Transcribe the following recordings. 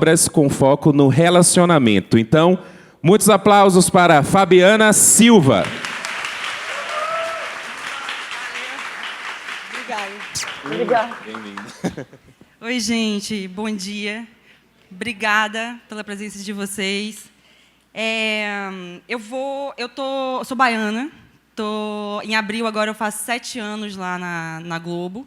obras com foco no relacionamento. Então, muitos aplausos para Fabiana Silva. Obrigada. Bem-vinda. Oi, gente. Bom dia. Obrigada pela presença de vocês. Eu sou baiana. Em abril agora eu faço 7 anos lá na Globo.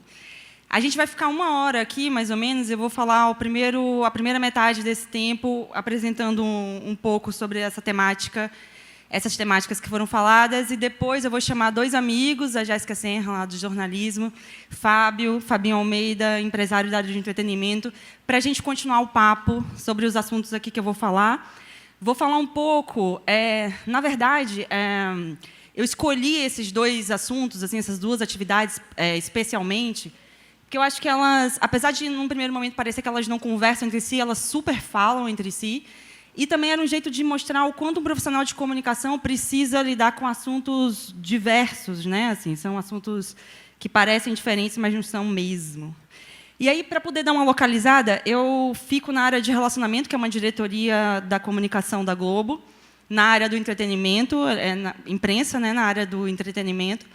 A gente vai ficar 1 hora aqui, mais ou menos. Eu vou falar a primeira metade desse tempo, apresentando um pouco sobre essa temática, essas temáticas que foram faladas, e depois eu vou chamar 2 amigos, a Jéssica Senra, lá do jornalismo, Fabinho Almeida, empresário da área de entretenimento, para a gente continuar o papo sobre os assuntos aqui que eu vou falar. Vou falar um pouco, na verdade, eu escolhi esses 2 assuntos, assim, essas 2 atividades, especialmente, porque eu acho que elas, apesar de, num primeiro momento, parecer que elas não conversam entre si, elas super falam entre si. E também era um jeito de mostrar o quanto um profissional de comunicação precisa lidar com assuntos diversos, né? Assim, são assuntos que parecem diferentes, mas não são mesmo. E aí, para poder dar uma localizada, eu fico na área de relacionamento, que é uma diretoria da comunicação da Globo, na área do entretenimento, na imprensa, né? Na área do entretenimento.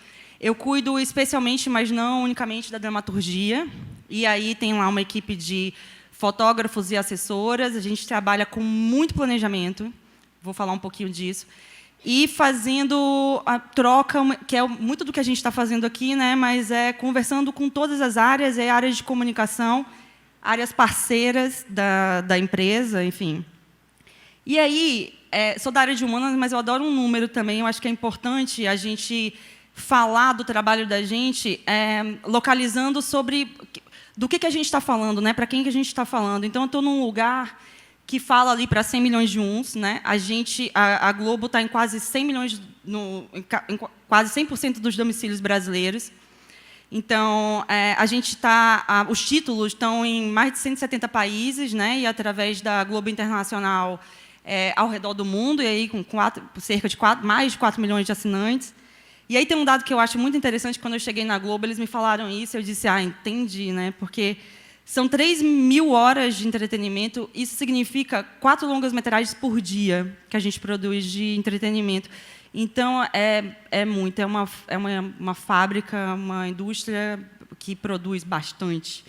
Eu cuido especialmente, mas não unicamente, da dramaturgia. E aí tem lá uma equipe de fotógrafos e assessoras, a gente trabalha com muito planejamento, vou falar um pouquinho disso, e fazendo a troca, que é muito do que a gente está fazendo aqui, né, mas conversando com todas as áreas, áreas de comunicação, áreas parceiras da empresa, enfim. E aí, sou da área de humanas, mas eu adoro um número também, eu acho que é importante a gente falar do trabalho da gente, localizando sobre do que a gente está falando, né? Para quem que a gente está falando. Então, eu estou num lugar que fala ali para 100 milhões de uns, né? A Globo está em quase 100 milhões, em quase 100% dos domicílios brasileiros. Então, os títulos estão em mais de 170 países, né? E através da Globo Internacional ao redor do mundo, e aí com cerca de mais de 4 milhões de assinantes. E aí tem um dado que eu acho muito interessante, quando eu cheguei na Globo, eles me falaram isso, eu disse, entendi, né? Porque são 3.000 horas de entretenimento, isso significa 4 longas-metragens por dia que a gente produz de entretenimento. Então, é muito, é uma fábrica, uma indústria que produz bastante.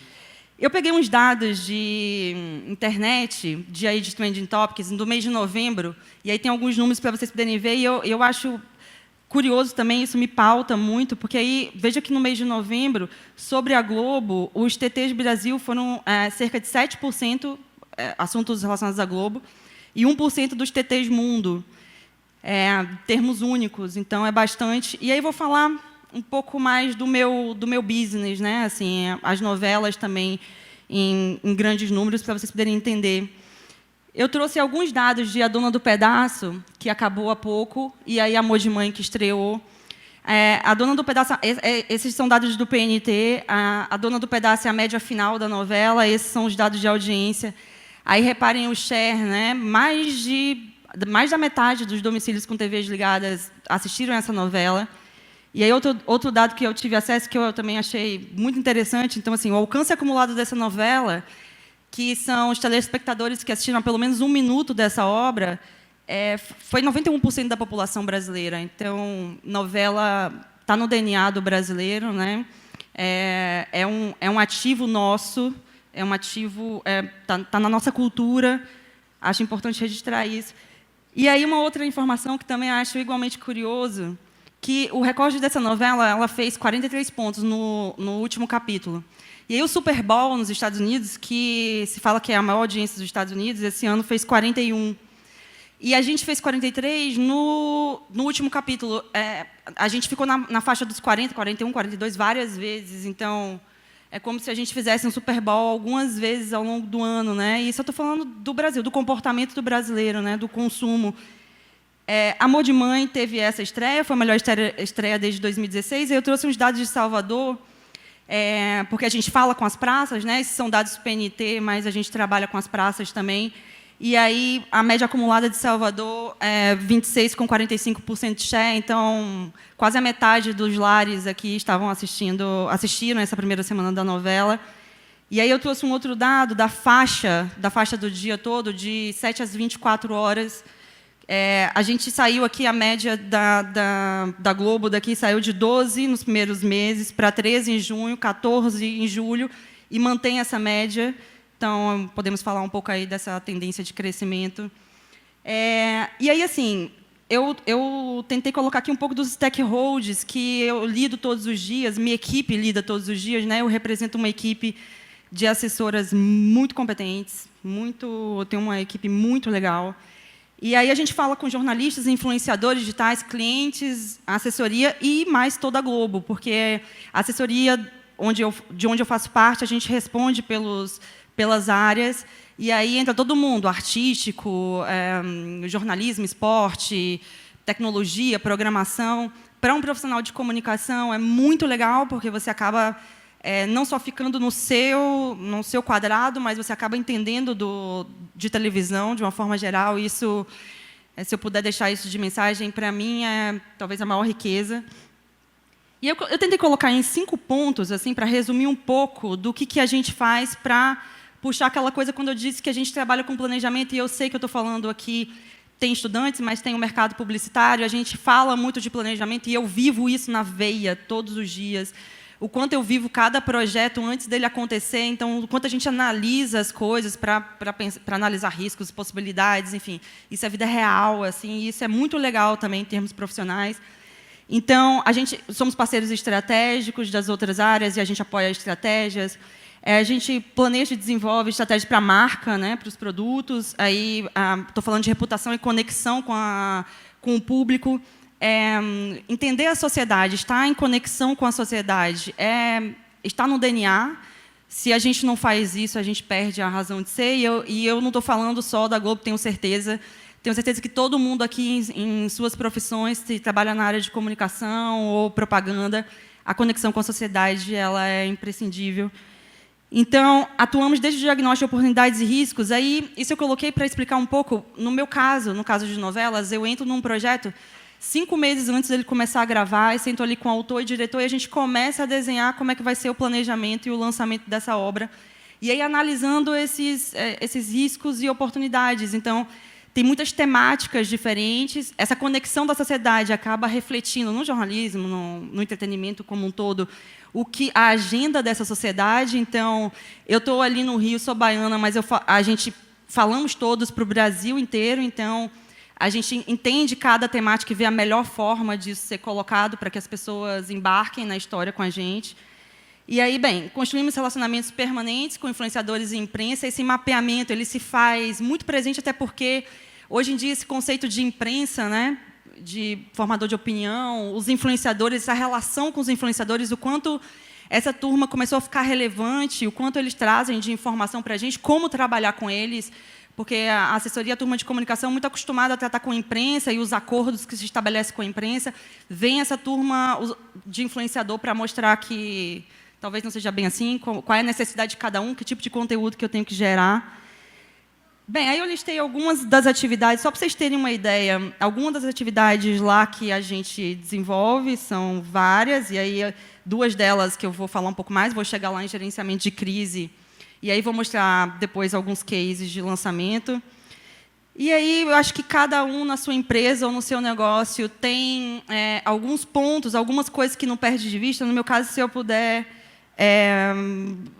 Eu peguei uns dados de internet, de Trending Topics, do mês de novembro, e aí tem alguns números para vocês poderem ver, e eu acho curioso também, isso me pauta muito, porque aí, veja que no mês de novembro, sobre a Globo, os TTs Brasil foram cerca de 7% assuntos relacionados à Globo, e 1% dos TTs Mundo, termos únicos, então é bastante. E aí vou falar um pouco mais do meu business, né? Assim, as novelas também em grandes números, para vocês poderem entender. Eu trouxe alguns dados de A Dona do Pedaço, que acabou há pouco, e aí Amor de Mãe, que estreou. A Dona do Pedaço, esses são dados do PNT, a Dona do Pedaço é a média final da novela, esses são os dados de audiência. Aí reparem o share, né? Mais da metade dos domicílios com TVs ligadas assistiram essa novela. E aí outro dado que eu tive acesso, que eu também achei muito interessante, então, assim, o alcance acumulado dessa novela, que são os telespectadores que assistiram a pelo menos 1 minuto dessa obra, foi 91% da população brasileira. Então, novela está no DNA do brasileiro, né? É um ativo nosso, é um ativo, tá na nossa cultura. Acho importante registrar isso. E aí uma outra informação que também acho igualmente curioso, que o recorde dessa novela, ela fez 43 pontos no último capítulo. E aí o Super Bowl nos Estados Unidos, que se fala que é a maior audiência dos Estados Unidos, esse ano fez 41. E a gente fez 43 no último capítulo. A gente ficou na faixa dos 40, 41, 42 várias vezes. Então, é como se a gente fizesse um Super Bowl algumas vezes ao longo do ano, né? E isso eu estou falando do Brasil, do comportamento do brasileiro, né? Do consumo. Amor de Mãe teve essa estreia, foi a melhor estreia desde 2016. Eu trouxe uns dados de Salvador, porque a gente fala com as praças, né? Esses são dados do PNT, mas a gente trabalha com as praças também. E aí, a média acumulada de Salvador é 26 com 45% de share, então quase a metade dos lares aqui assistiram essa primeira semana da novela. E aí eu trouxe um outro dado da faixa do dia todo, de 7 às 24 horas. A gente saiu aqui, a média da Globo daqui saiu de 12 nos primeiros meses para 13 em junho, 14 em julho, e mantém essa média. Então, podemos falar um pouco aí dessa tendência de crescimento. E aí, assim, eu tentei colocar aqui um pouco dos stakeholders que eu lido todos os dias, minha equipe lida todos os dias, né? Eu represento uma equipe de assessoras muito competentes, eu tenho uma equipe muito legal. E aí a gente fala com jornalistas, influenciadores digitais, clientes, assessoria e mais toda a Globo, porque a assessoria de onde eu faço parte, a gente responde pelas áreas, e aí entra todo mundo, artístico, jornalismo, esporte, tecnologia, programação. Para um profissional de comunicação é muito legal, porque você acaba não só ficando no seu quadrado, mas você acaba entendendo de televisão, de uma forma geral. Isso, se eu puder deixar isso de mensagem, para mim é talvez a maior riqueza. E eu tentei colocar em 5 pontos, assim, para resumir um pouco do que a gente faz para puxar aquela coisa quando eu disse que a gente trabalha com planejamento, e eu sei que eu estou falando aqui, tem estudantes, mas tem o mercado publicitário, a gente fala muito de planejamento, e eu vivo isso na veia todos os dias. O quanto eu vivo cada projeto antes dele acontecer, então, o quanto a gente analisa as coisas para analisar riscos, possibilidades, enfim. Isso é vida real, assim, e isso é muito legal também em termos profissionais. Então, somos parceiros estratégicos das outras áreas e a gente apoia estratégias. A gente planeja e desenvolve estratégias para a marca, né, para os produtos. Aí, estou falando de reputação e conexão com o público. Entender a sociedade, estar em conexão com a sociedade, está no DNA. Se a gente não faz isso, a gente perde a razão de ser. E eu não estou falando só da Globo, tenho certeza que todo mundo aqui, em suas profissões, se trabalha na área de comunicação ou propaganda, a conexão com a sociedade ela é imprescindível. Então, atuamos desde o diagnóstico de oportunidades e riscos. Aí, isso eu coloquei para explicar um pouco. No caso de novelas, eu entro num projeto 5 meses antes dele começar a gravar, e sento ali com o autor e diretor, e a gente começa a desenhar como é que vai ser o planejamento e o lançamento dessa obra. E aí, analisando esses riscos e oportunidades. Então, tem muitas temáticas diferentes. Essa conexão da sociedade acaba refletindo no jornalismo, no entretenimento como um todo, a agenda dessa sociedade. Então, eu estou ali no Rio, sou baiana, mas a gente falamos todos para o Brasil inteiro, então a gente entende cada temática e vê a melhor forma disso ser colocado para que as pessoas embarquem na história com a gente. E aí, bem, construímos relacionamentos permanentes com influenciadores e imprensa. Esse mapeamento ele se faz muito presente, até porque, hoje em dia, esse conceito de imprensa, né, de formador de opinião, os influenciadores, essa relação com os influenciadores, o quanto essa turma começou a ficar relevante, o quanto eles trazem de informação para a gente, como trabalhar com eles, porque a assessoria, a turma de comunicação, é muito acostumada a tratar com a imprensa e os acordos que se estabelecem com a imprensa. Vem essa turma de influenciador para mostrar que talvez não seja bem assim, qual é a necessidade de cada um, que tipo de conteúdo que eu tenho que gerar. Bem, aí eu listei algumas das atividades, só para vocês terem uma ideia. Algumas das atividades lá que a gente desenvolve são várias, e aí 2 delas que eu vou falar um pouco mais, vou chegar lá em gerenciamento de crise, e aí vou mostrar depois alguns cases de lançamento. E aí eu acho que cada um na sua empresa ou no seu negócio tem alguns pontos, algumas coisas que não perde de vista. No meu caso, se eu puder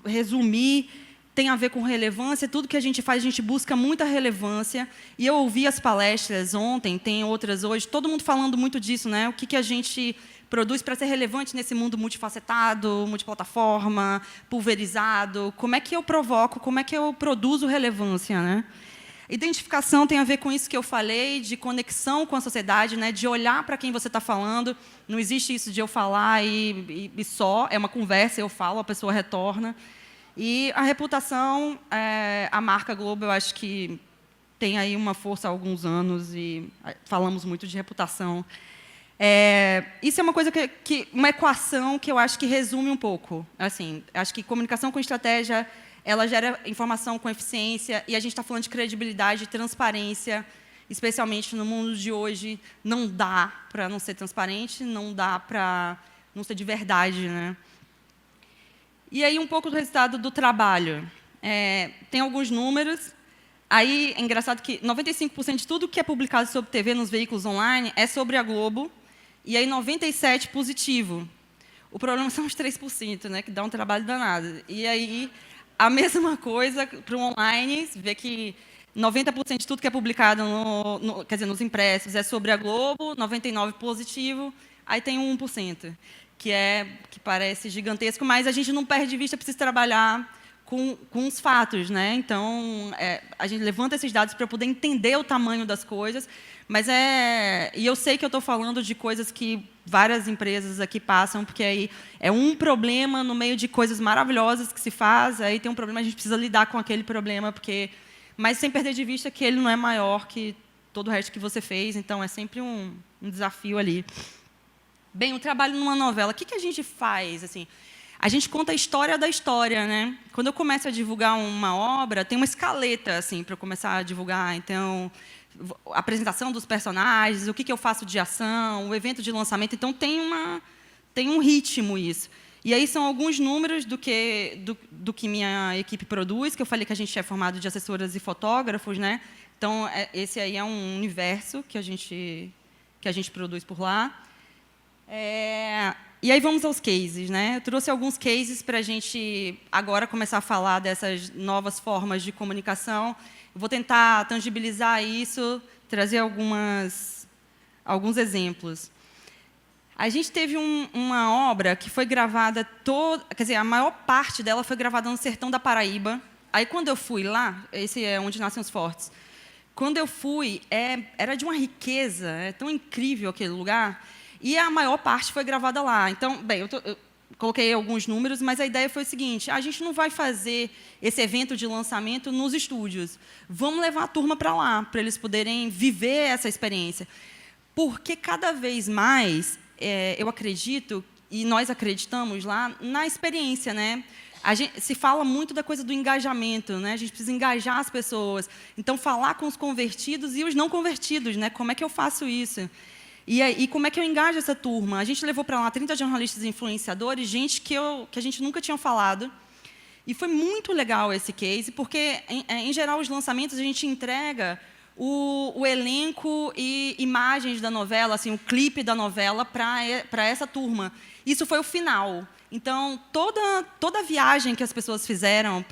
resumir, tem a ver com relevância. Tudo que a gente faz, a gente busca muita relevância. E eu ouvi as palestras ontem, tem outras hoje, todo mundo falando muito disso, né? O que a gente produz para ser relevante nesse mundo multifacetado, multiplataforma, pulverizado. Como é que eu provoco, como é que eu produzo relevância, né? Identificação tem a ver com isso que eu falei, de conexão com a sociedade, né? De olhar para quem você está falando. Não existe isso de eu falar e só, é uma conversa, eu falo, a pessoa retorna. E a reputação, a marca Globo, eu acho que tem aí uma força há alguns anos e falamos muito de reputação. Isso é uma coisa uma equação que eu acho que resume um pouco. Assim, acho que comunicação com estratégia, ela gera informação com eficiência, e a gente está falando de credibilidade e transparência, especialmente no mundo de hoje. Não dá para não ser transparente, não dá para não ser de verdade, né? E aí, um pouco do resultado do trabalho. Tem alguns números. Aí, é engraçado que 95% de tudo que é publicado sobre TV nos veículos online é sobre a Globo, e aí 97% positivo. O problema são os 3%, né, que dá um trabalho danado. E aí, a mesma coisa para o online, vê que 90% de tudo que é publicado quer dizer, nos impressos é sobre a Globo, 99% positivo, aí tem 1%, que parece gigantesco, mas a gente não perde de vista, precisa trabalhar com os fatos, né? Então, a gente levanta esses dados para poder entender o tamanho das coisas, mas e eu sei que eu estou falando de coisas que várias empresas aqui passam, porque aí é um problema no meio de coisas maravilhosas que se faz, aí tem um problema, a gente precisa lidar com aquele problema, mas sem perder de vista que ele não é maior que todo o resto que você fez, então é sempre um desafio ali. Bem, o trabalho numa novela, o que a gente faz, assim? A gente conta a história da história, né? Quando eu começo a divulgar uma obra, tem uma escaleta assim para eu começar a divulgar. Então, a apresentação dos personagens, o que eu faço de ação, o evento de lançamento. Então, tem um ritmo isso. E aí são alguns números do que minha equipe produz, que eu falei que a gente é formado de assessoras e fotógrafos, né? Então, esse aí é um universo que a gente produz por lá. E aí vamos aos cases, né? Eu trouxe alguns cases para a gente agora começar a falar dessas novas formas de comunicação. Eu vou tentar tangibilizar isso, trazer alguns exemplos. A gente teve uma obra que foi gravada quer dizer, a maior parte dela foi gravada no sertão da Paraíba. Aí quando eu fui lá, esse é onde nascem os fortes. Quando eu fui, era de uma riqueza, é tão incrível aquele lugar. E a maior parte foi gravada lá. Então, bem, eu coloquei alguns números, mas a ideia foi o seguinte: a gente não vai fazer esse evento de lançamento nos estúdios. Vamos levar a turma para lá, para eles poderem viver essa experiência. Porque, cada vez mais, eu acredito, e nós acreditamos lá, na experiência, né? Se fala muito da coisa do engajamento, né? A gente precisa engajar as pessoas. Então, falar com os convertidos e os não convertidos, né? Como é que eu faço isso? E como é que eu engajo essa turma? A gente levou para lá 30 jornalistas e influenciadores, gente que a gente nunca tinha falado. E foi muito legal esse case, porque, em geral, os lançamentos, a gente entrega o elenco e imagens da novela, assim, o clipe da novela para essa turma. Isso foi o final. Então, toda a viagem que as pessoas fizeram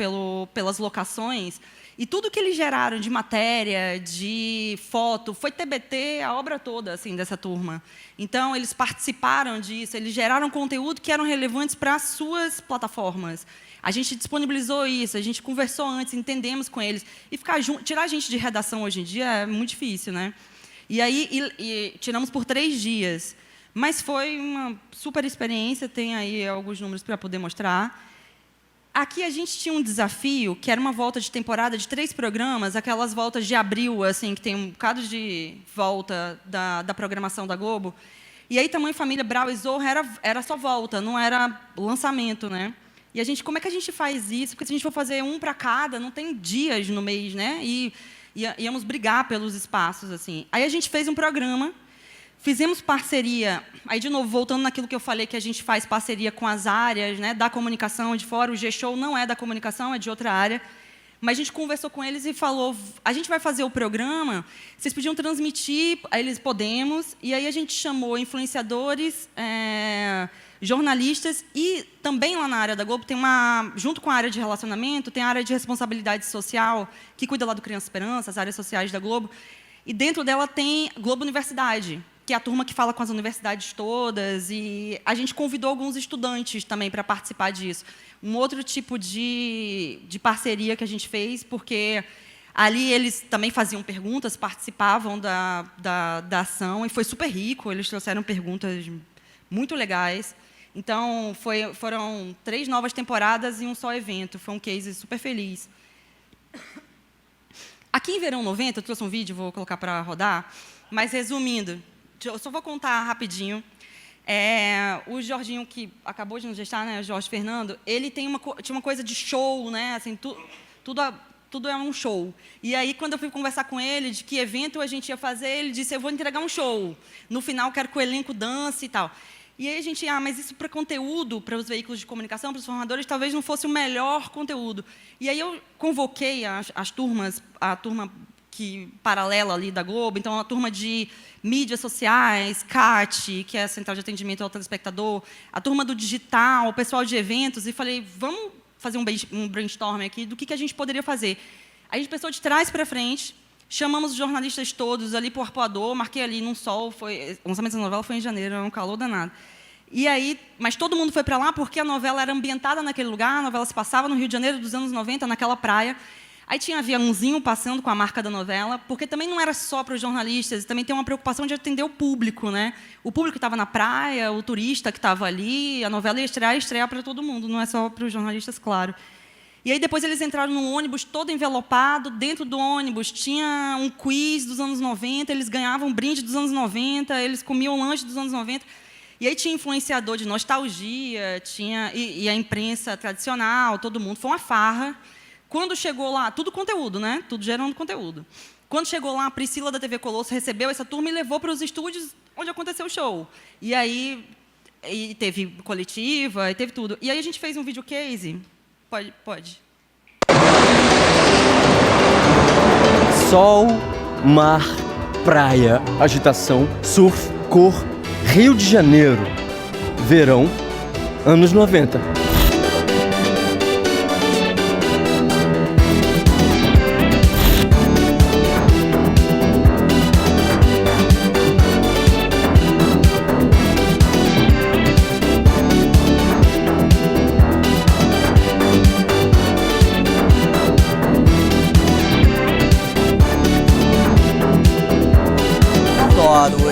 pelas locações, e tudo que eles geraram de matéria, de foto, foi TBT, a obra toda assim, dessa turma. Então, eles participaram disso, eles geraram conteúdo que eram relevantes para as suas plataformas. A gente disponibilizou isso, a gente conversou antes, entendemos com eles. E tirar a gente de redação hoje em dia é muito difícil, né? E aí tiramos por 3 dias. Mas foi uma super experiência, tem aí alguns números para poder mostrar. Aqui a gente tinha um desafio, que era uma volta de temporada de 3 programas, aquelas voltas de abril, assim, que tem um bocado de volta da programação da Globo. E aí, Tamanho Família, Brau e Zorra era só volta, não era lançamento, né? E como é que a gente faz isso? Porque se a gente for fazer um para cada, não tem dias no mês, né? E íamos brigar pelos espaços, assim. Aí a gente fez um programa. Fizemos parceria, aí, de novo, voltando naquilo que eu falei, que a gente faz parceria com as áreas, né, da comunicação de fora. O G-Show não é da comunicação, é de outra área. Mas a gente conversou com eles e falou: a gente vai fazer o programa, vocês podiam transmitir, aí eles podemos. E aí a gente chamou influenciadores, jornalistas, e também lá na área da Globo, junto com a área de relacionamento, tem a área de responsabilidade social, que cuida lá do Criança Esperança, as áreas sociais da Globo. E dentro dela tem Globo Universidade, que é a turma que fala com as universidades todas, e a gente convidou alguns estudantes também para participar disso. Um outro tipo de parceria que a gente fez, porque ali eles também faziam perguntas, participavam da ação, e foi super rico, eles trouxeram perguntas muito legais. Então, foram 3 novas temporadas e um só evento, foi um case super feliz. Aqui em Verão 90, eu trouxe um vídeo, vou colocar para rodar, mas, resumindo, eu só vou contar rapidinho. O Jorginho, que acabou de nos gestar, né, o Jorge Fernando, ele tinha uma coisa de show, né, assim, tudo é um show. E aí, quando eu fui conversar com ele de que evento a gente ia fazer, ele disse: eu vou entregar um show. No final, quero que o elenco dance e tal. E aí a gente, mas isso para conteúdo, para os veículos de comunicação, para os formadores, talvez não fosse o melhor conteúdo. E aí eu convoquei as turmas, a turma paralela ali da Globo, então a turma de mídias sociais, CAT, que é a Central de Atendimento ao Telespectador, a turma do digital, o pessoal de eventos, e falei, vamos fazer um brainstorm aqui do que a gente poderia fazer. A gente pensou de trás para frente, chamamos os jornalistas todos ali para o arpoador, marquei ali num sol, o lançamento da novela foi em janeiro, era um calor danado. E aí, mas todo mundo foi para lá porque a novela era ambientada naquele lugar, a novela se passava no Rio de Janeiro dos anos 90, naquela praia. Aí tinha aviãozinho passando com a marca da novela, porque também não era só para os jornalistas, também tem uma preocupação de atender o público, né? O público que estava na praia, o turista que estava ali, a novela ia estrear para todo mundo, não é só para os jornalistas, claro. E aí depois eles entraram num ônibus todo envelopado, dentro do ônibus tinha um quiz dos anos 90, eles ganhavam um brinde dos anos 90, eles comiam lanche dos anos 90. E aí tinha influenciador de nostalgia, e a imprensa tradicional, todo mundo. Foi uma farra. Quando chegou lá, tudo conteúdo, né? Tudo gerando conteúdo. Quando chegou lá, a Priscila da TV Colosso recebeu essa turma e levou para os estúdios onde aconteceu o show. E aí teve coletiva, e teve tudo. E aí a gente fez um videocase. Pode. Sol, mar, praia, agitação, surf, cor, Rio de Janeiro, verão, anos 90.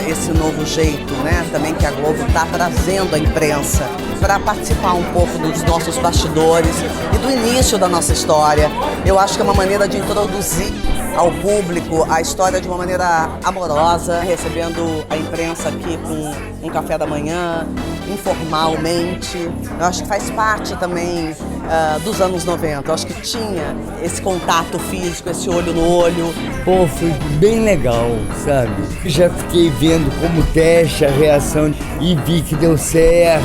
Esse novo jeito, né, também que a Globo está trazendo a imprensa para participar um pouco dos nossos bastidores e do início da nossa história. Eu acho que é uma maneira de introduzir ao público a história de uma maneira amorosa, recebendo a imprensa aqui com um café da manhã, informalmente. Eu acho que faz parte também dos anos 90. Eu acho que tinha esse contato físico, esse olho no olho. Pô, foi bem legal, sabe? Já fiquei vendo como teste a reação e vi que deu certo.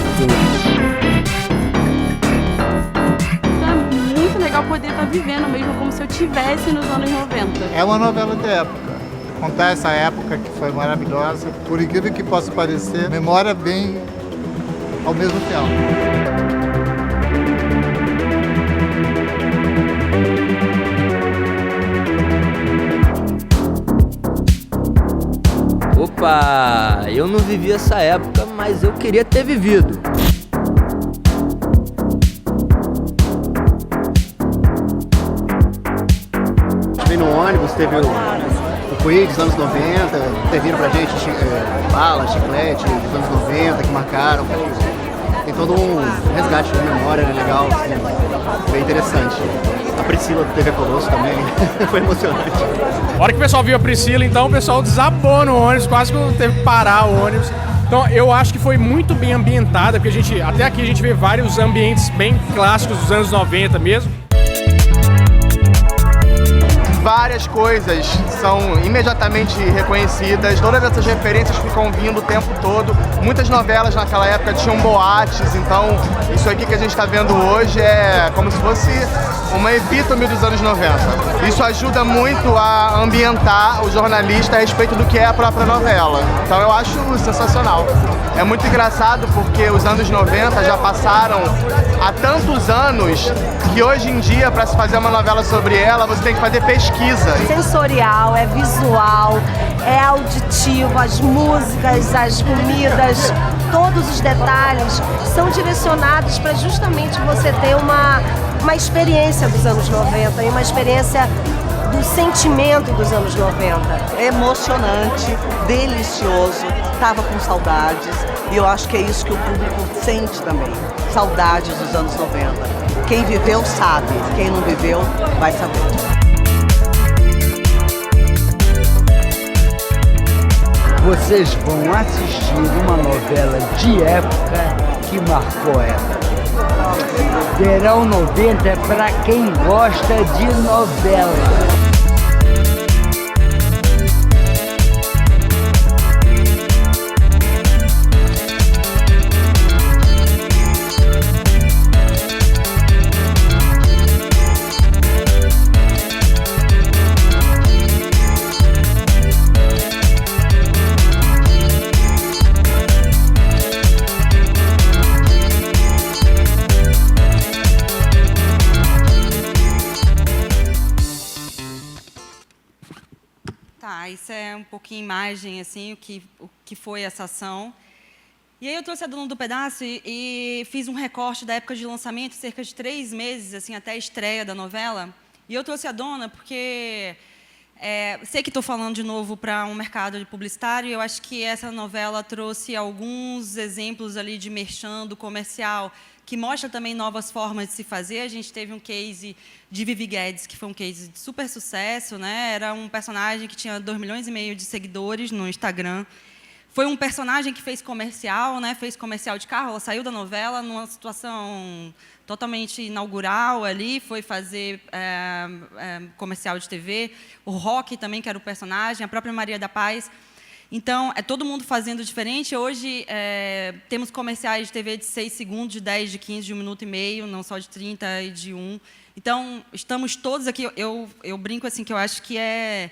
É muito legal poder estar vivendo mesmo como se eu estivesse nos anos 90. É uma novela de época. Contar essa época que foi maravilhosa. Por incrível que possa parecer, memória vem ao mesmo tempo. Opa, eu não vivi essa época, mas eu queria ter vivido. Vem no ônibus, teve o quiz dos anos 90, serviram pra gente bala, chiclete dos anos 90 que marcaram. Tem todo um resgate de memória, né, legal, assim, bem interessante. A Priscila do TV Colosso também, foi emocionante. A hora que o pessoal viu a Priscila, então o pessoal desabou no ônibus, quase que teve que parar o ônibus. Então eu acho que foi muito bem ambientada, porque até aqui a gente vê vários ambientes bem clássicos dos anos 90 mesmo. Várias coisas são imediatamente reconhecidas, todas essas referências ficam vindo o tempo todo. Muitas novelas naquela época tinham boates, então isso aqui que a gente está vendo hoje é como se fosse uma epítome dos anos 90. Isso ajuda muito a ambientar o jornalista a respeito do que é a própria novela. Então eu acho sensacional. É muito engraçado porque os anos 90 já passaram há tantos anos que hoje em dia, para se fazer uma novela sobre ela, você tem que fazer pesquisa. Sensorial, é visual, é auditivo, as músicas, as comidas, todos os detalhes são direcionados para justamente você ter uma experiência dos anos 90 e uma experiência do sentimento dos anos 90. Emocionante, delicioso, estava com saudades e eu acho que é isso que o público sente também, saudades dos anos 90. Quem viveu sabe, quem não viveu vai saber. Vocês vão assistir uma novela de época que marcou a época. Verão 90 é para quem gosta de novela. Isso é um pouquinho imagem, assim, o que foi essa ação. E aí eu trouxe a Dona do Pedaço e fiz um recorte da época de lançamento, cerca de 3 meses, assim, até a estreia da novela. E eu trouxe a Dona porque sei que estou falando de novo para um mercado publicitário, e eu acho que essa novela trouxe alguns exemplos ali de merchan do comercial, que mostra também novas formas de se fazer. A gente teve um case de Vivi Guedes, que foi um case de super sucesso, né? Era um personagem que tinha 2,5 milhões de seguidores no Instagram. Foi um personagem que fez comercial, né? Fez comercial de carro. Ela saiu da novela numa situação totalmente inaugural ali, foi fazer comercial de TV. O Rock também, que era o personagem, a própria Maria da Paz. Então, é todo mundo fazendo diferente. Hoje, temos comerciais de TV de 6 segundos, de 10, de 15, de 1 minuto e meio, não só de 30 e de 1. Então, estamos todos aqui. Eu brinco assim que eu acho que é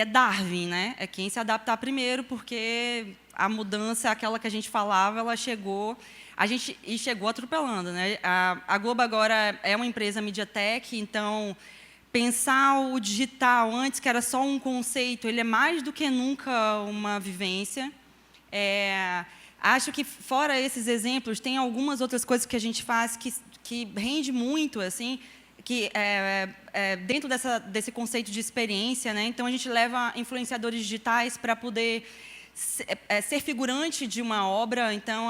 Darwin, né? É quem se adaptar primeiro, porque a mudança, aquela que a gente falava, ela chegou, e chegou atropelando, né? A Globo agora é uma empresa MediaTek, então pensar o digital antes, que era só um conceito, ele é mais do que nunca uma vivência. Acho que, fora esses exemplos, tem algumas outras coisas que a gente faz que rende muito, assim, que dentro desse conceito de experiência, né? Então, a gente leva influenciadores digitais para poder ser figurante de uma obra. Então,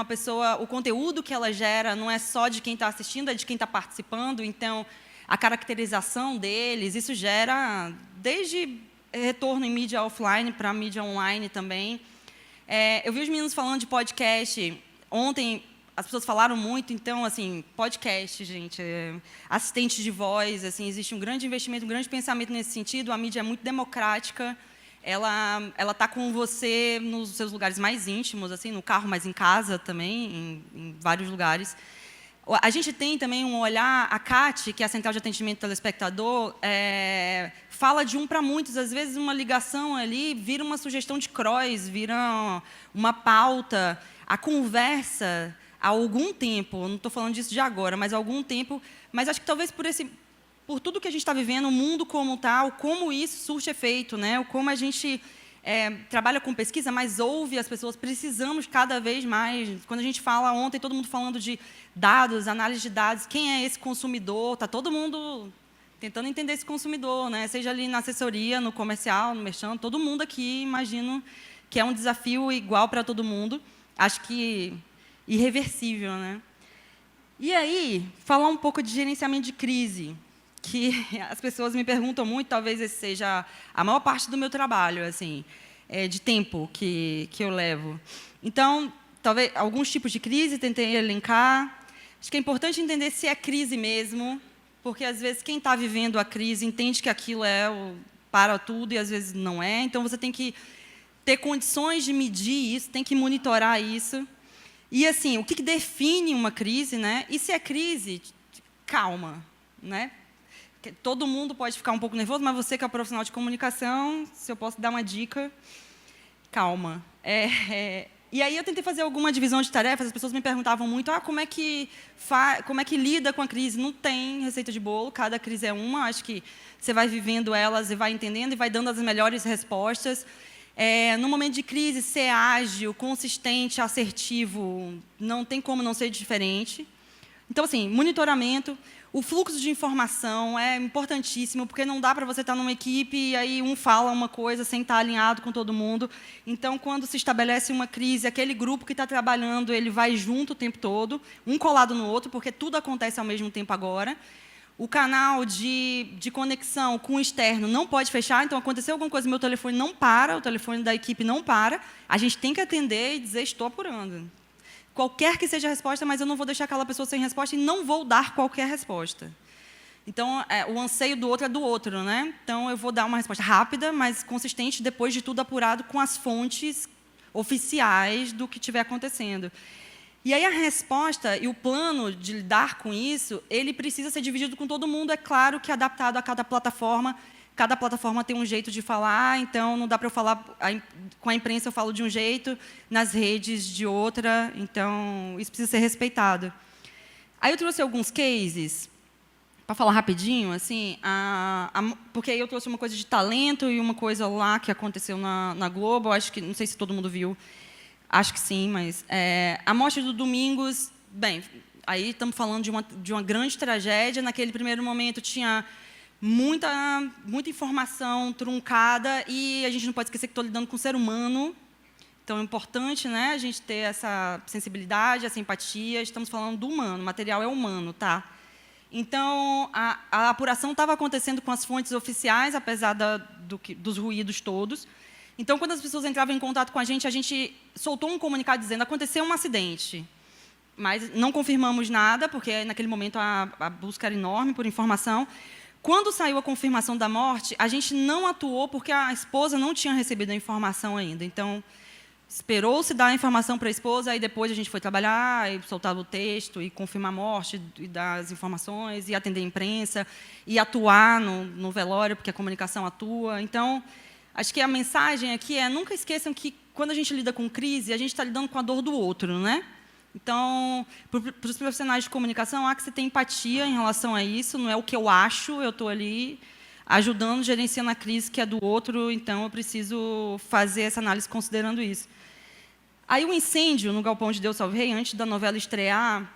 o conteúdo que ela gera não é só de quem está assistindo, é de quem está participando. Então, a caracterização deles, isso gera desde retorno em mídia offline para mídia online também. Eu vi os meninos falando de podcast. Ontem, as pessoas falaram muito, então, assim, podcast, gente, assistente de voz, assim, existe um grande investimento, um grande pensamento nesse sentido. A mídia é muito democrática, ela está com você nos seus lugares mais íntimos, assim, no carro, mas em casa também, em vários lugares. A gente tem também um olhar, a CAT, que é a Central de Atendimento do Telespectador, fala de um para muitos. Às vezes, uma ligação ali vira uma sugestão de cross, vira uma pauta. A conversa, há algum tempo, não estou falando disso de agora, mas há algum tempo, mas acho que talvez por tudo que a gente está vivendo, o mundo como tal, como isso surte efeito, né? Como a gente trabalha com pesquisa, mas ouve as pessoas, precisamos cada vez mais. Quando a gente fala, ontem, todo mundo falando de dados, análise de dados, quem é esse consumidor? Está todo mundo tentando entender esse consumidor, né? Seja ali na assessoria, no comercial, no merchan, todo mundo aqui, imagino que é um desafio igual para todo mundo. Acho que irreversível, né? E aí, falar um pouco de gerenciamento de crise, que as pessoas me perguntam muito, talvez esse seja a maior parte do meu trabalho, assim, de tempo que eu levo. Então, talvez alguns tipos de crise, tentei elencar. Acho que é importante entender se é crise mesmo, porque, às vezes, quem está vivendo a crise entende que aquilo é o para tudo e, às vezes, não é. Então, você tem que ter condições de medir isso, tem que monitorar isso. E, assim, o que define uma crise, né? E se é crise, calma, né? Todo mundo pode ficar um pouco nervoso, mas você que é profissional de comunicação, se eu posso dar uma dica, calma. E aí eu tentei fazer alguma divisão de tarefas. As pessoas me perguntavam muito, como é que lida com a crise? Não tem receita de bolo, cada crise é uma. Acho que você vai vivendo elas e vai entendendo e vai dando as melhores respostas. No momento de crise, ser ágil, consistente, assertivo, não tem como não ser diferente. Então, assim, monitoramento. O fluxo de informação é importantíssimo, porque não dá para você estar numa equipe e aí um fala uma coisa sem estar alinhado com todo mundo. Então, quando se estabelece uma crise, aquele grupo que está trabalhando, ele vai junto o tempo todo, um colado no outro, porque tudo acontece ao mesmo tempo agora. O canal de conexão com o externo não pode fechar, então, aconteceu alguma coisa, meu telefone não para, o telefone da equipe não para, a gente tem que atender e dizer, estou apurando. Qualquer que seja a resposta, mas eu não vou deixar aquela pessoa sem resposta e não vou dar qualquer resposta. Então, o anseio do outro é do outro, né? Então, eu vou dar uma resposta rápida, mas consistente, depois de tudo apurado com as fontes oficiais do que estiver acontecendo. E aí a resposta e o plano de lidar com isso, ele precisa ser dividido com todo mundo, é claro que adaptado a cada plataforma. Cada plataforma tem um jeito de falar, então não dá para eu falar com a imprensa eu falo de um jeito, nas redes de outra, então isso precisa ser respeitado. Aí eu trouxe alguns cases para falar rapidinho, assim, porque aí eu trouxe uma coisa de talento e uma coisa lá que aconteceu na Globo, acho que, não sei se todo mundo viu, acho que sim, mas a morte do Domingos, bem, aí estamos falando de uma grande tragédia. Naquele primeiro momento tinha muita informação truncada e a gente não pode esquecer que estou lidando com um ser humano. Então, é importante, né, a gente ter essa sensibilidade, essa empatia. Estamos falando do humano, o material é humano, tá? Então, a apuração estava acontecendo com as fontes oficiais, apesar dos ruídos todos. Então, quando as pessoas entravam em contato com a gente soltou um comunicado dizendo que aconteceu um acidente. Mas não confirmamos nada, porque naquele momento a busca era enorme por informação. Quando saiu a confirmação da morte, a gente não atuou porque a esposa não tinha recebido a informação ainda. Então, esperou-se dar a informação para a esposa, aí depois a gente foi trabalhar, e soltar o texto, e confirmar a morte, e dar as informações, e atender a imprensa, e atuar no velório, porque a comunicação atua. Então, acho que a mensagem aqui nunca esqueçam que, quando a gente lida com crise, a gente está lidando com a dor do outro, né? Então, para os profissionais de comunicação, há que você ter empatia em relação a isso, não é o que eu acho, eu estou ali ajudando, gerenciando a crise que é do outro, então eu preciso fazer essa análise considerando isso. Aí o incêndio no Galpão de Deus Salve Rei, antes da novela estrear,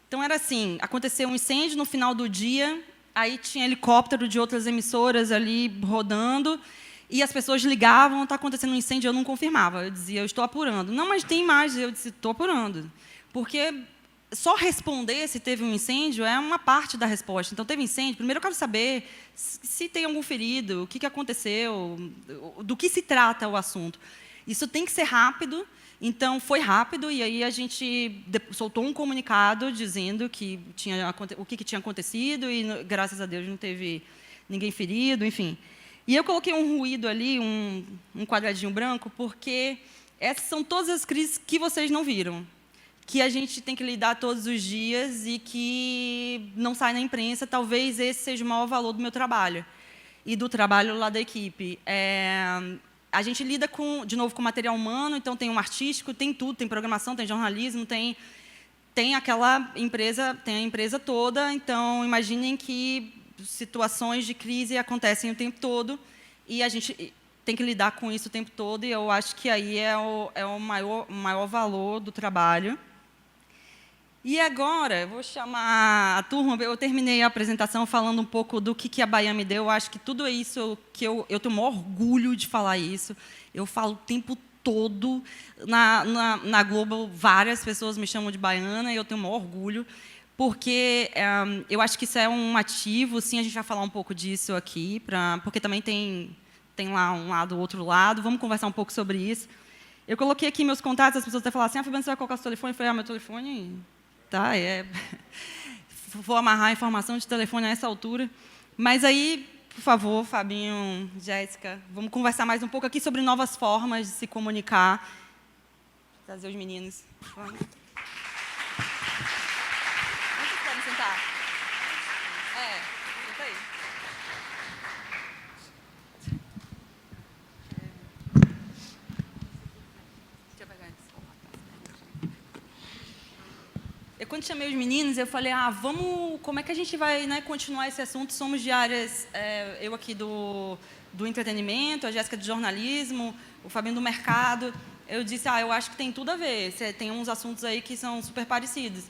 então era assim, aconteceu um incêndio no final do dia, aí tinha helicóptero de outras emissoras ali rodando, e as pessoas ligavam, está acontecendo um incêndio, eu não confirmava, eu dizia, eu estou apurando. Não, mas tem imagens, eu disse, estou apurando. Porque só responder se teve um incêndio é uma parte da resposta. Então, teve incêndio, primeiro eu quero saber se tem algum ferido, o que aconteceu, do que se trata o assunto. Isso tem que ser rápido, então foi rápido, e aí a gente soltou um comunicado dizendo o que tinha acontecido, e graças a Deus não teve ninguém ferido, enfim. E eu coloquei um ruído ali, um quadradinho branco, porque essas são todas as crises que vocês não viram, que a gente tem que lidar todos os dias e que não sai na imprensa. Talvez esse seja o maior valor do meu trabalho e do trabalho lá da equipe. A gente lida, de novo, com material humano, então tem um artístico, tem tudo, tem programação, tem jornalismo, tem aquela empresa, tem a empresa toda. Então, imaginem que situações de crise acontecem o tempo todo e a gente tem que lidar com isso o tempo todo, e eu acho que aí é o maior valor do trabalho. E agora, eu vou chamar a turma, eu terminei a apresentação falando um pouco do que a Bahia me deu. Eu acho que tudo isso, que eu tenho o maior orgulho de falar isso, eu falo o tempo todo, na Globo, várias pessoas me chamam de baiana, e eu tenho o maior orgulho, porque eu acho que isso é um ativo, sim, a gente vai falar um pouco disso aqui, porque também tem lá um lado, outro lado, vamos conversar um pouco sobre isso. Eu coloquei aqui meus contatos, as pessoas até falaram assim, Fabiana, você vai colocar o seu telefone? Eu falei, meu telefone, tá, vou amarrar a informação de telefone a essa altura. Mas aí, por favor, Fabinho, Jéssica, vamos conversar mais um pouco aqui sobre novas formas de se comunicar. Trazer os meninos. Onde vocês querem sentar? Senta aí. Eu, quando chamei os meninos, eu falei, como é que a gente vai, né, continuar esse assunto? Somos de áreas, eu aqui do entretenimento, a Jéssica de jornalismo, o Fabinho do mercado. Eu disse, eu acho que tem tudo a ver, tem uns assuntos aí que são super parecidos.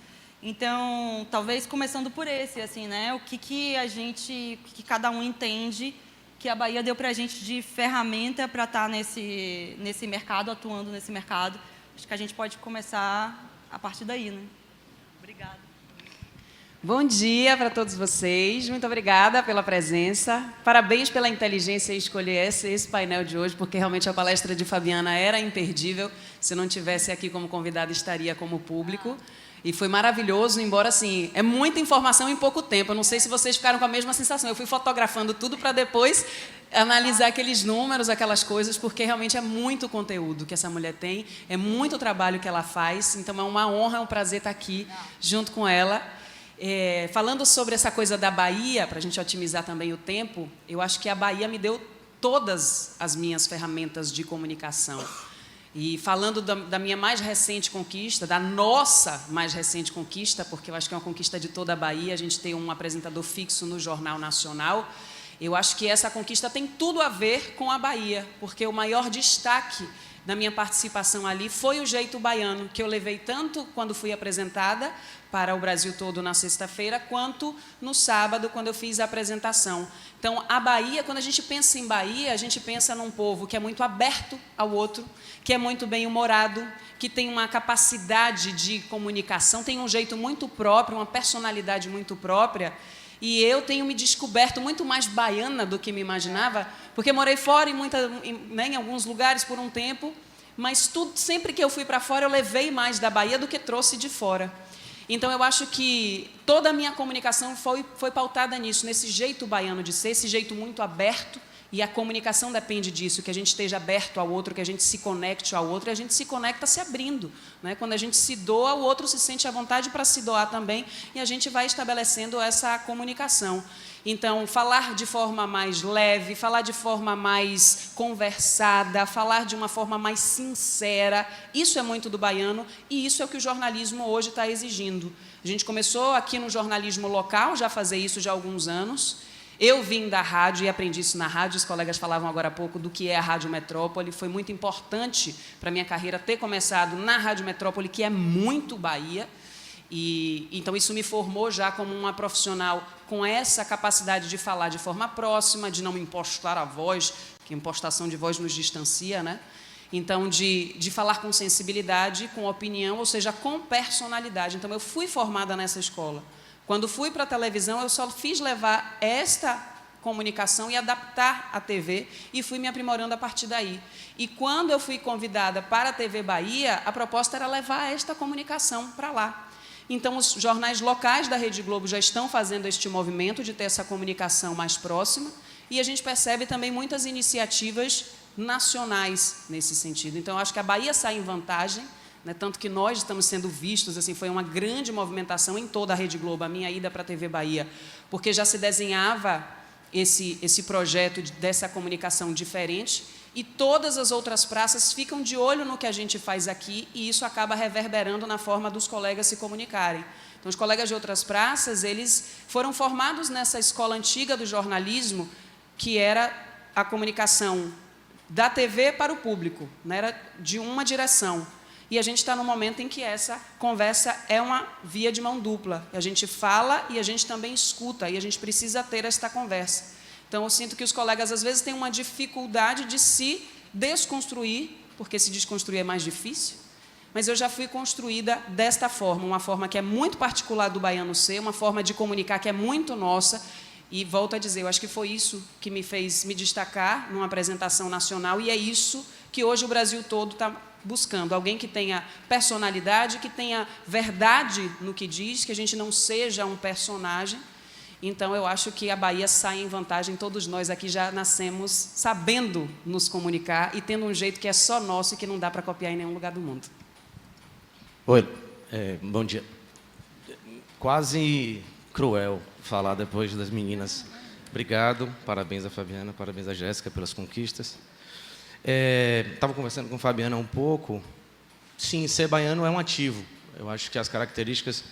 Então, talvez começando por esse, assim, né, o que cada um entende que a Bahia deu para a gente de ferramenta para estar nesse mercado, atuando nesse mercado. Acho que a gente pode começar a partir daí, né? Obrigada. Bom dia para todos vocês. Muito obrigada pela presença. Parabéns pela inteligência em escolher esse painel de hoje, porque realmente a palestra de Fabiana era imperdível. Se não tivesse aqui como convidada, estaria como público. E foi maravilhoso, embora, assim, é muita informação em pouco tempo. Eu não sei se vocês ficaram com a mesma sensação. Eu fui fotografando tudo para depois analisar aqueles números, aquelas coisas, porque realmente é muito conteúdo que essa mulher tem, é muito trabalho que ela faz. Então, é uma honra, é um prazer estar aqui junto com ela. Falando sobre essa coisa da Bahia, para a gente otimizar também o tempo, eu acho que a Bahia me deu todas as minhas ferramentas de comunicação. E falando da minha mais recente conquista, da nossa mais recente conquista, porque eu acho que é uma conquista de toda a Bahia, a gente tem um apresentador fixo no Jornal Nacional, eu acho que essa conquista tem tudo a ver com a Bahia, porque o maior destaque da minha participação ali foi o jeito baiano, que eu levei tanto quando fui apresentada para o Brasil todo na sexta-feira, quanto no sábado, quando eu fiz a apresentação. Então, a Bahia, quando a gente pensa em Bahia, a gente pensa num povo que é muito aberto ao outro, que é muito bem-humorado, que tem uma capacidade de comunicação, tem um jeito muito próprio, uma personalidade muito própria. E eu tenho me descoberto muito mais baiana do que me imaginava, porque morei fora em alguns lugares por um tempo, mas sempre que eu fui para fora eu levei mais da Bahia do que trouxe de fora. Então eu acho que toda a minha comunicação foi pautada nisso, nesse jeito baiano de ser, esse jeito muito aberto, e a comunicação depende disso, que a gente esteja aberto ao outro, que a gente se conecte ao outro, e a gente se conecta se abrindo, né? Quando a gente se doa, o outro se sente à vontade para se doar também, e a gente vai estabelecendo essa comunicação. Então, falar de forma mais leve, falar de forma mais conversada, falar de uma forma mais sincera, isso é muito do baiano, e isso é o que o jornalismo hoje está exigindo. A gente começou aqui no jornalismo local, já a fazer isso já há alguns anos. Eu vim da rádio e aprendi isso na rádio, os colegas falavam agora há pouco do que é a Rádio Metrópole, foi muito importante para a minha carreira ter começado na Rádio Metrópole, que é muito Bahia, e então isso me formou já como uma profissional com essa capacidade de falar de forma próxima, de não me impostar a voz, que impostação de voz nos distancia, né? Então, de falar com sensibilidade, com opinião, ou seja, com personalidade. Então, eu fui formada nessa escola. Quando fui para a televisão, eu só fiz levar esta comunicação e adaptar à TV, e fui me aprimorando a partir daí. E quando eu fui convidada para a TV Bahia, a proposta era levar esta comunicação para lá. Então, os jornais locais da Rede Globo já estão fazendo este movimento de ter essa comunicação mais próxima, e a gente percebe também muitas iniciativas nacionais nesse sentido. Então, eu acho que a Bahia sai em vantagem, né, tanto que nós estamos sendo vistos, assim, foi uma grande movimentação em toda a Rede Globo, a minha ida para a TV Bahia, porque já se desenhava esse projeto dessa comunicação diferente, e todas as outras praças ficam de olho no que a gente faz aqui, e isso acaba reverberando na forma dos colegas se comunicarem. Então, os colegas de outras praças, eles foram formados nessa escola antiga do jornalismo, que era a comunicação da TV para o público, né, era de uma direção. E a gente está num momento em que essa conversa é uma via de mão dupla. A gente fala e a gente também escuta, e a gente precisa ter esta conversa. Então, eu sinto que os colegas, às vezes, têm uma dificuldade de se desconstruir, porque se desconstruir é mais difícil, mas eu já fui construída desta forma, uma forma que é muito particular do baiano ser, uma forma de comunicar que é muito nossa, e volto a dizer, eu acho que foi isso que me fez me destacar numa apresentação nacional, e é isso que hoje o Brasil todo está buscando, alguém que tenha personalidade, que tenha verdade no que diz, que a gente não seja um personagem. Então, eu acho que a Bahia sai em vantagem, todos nós aqui já nascemos sabendo nos comunicar e tendo um jeito que é só nosso e que não dá para copiar em nenhum lugar do mundo. Oi, bom dia. Quase cruel falar depois das meninas. Obrigado, parabéns a Fabiana, parabéns a Jéssica pelas conquistas. Estava conversando com a Fabiana um pouco. Sim, ser baiano é um ativo. Eu acho que as características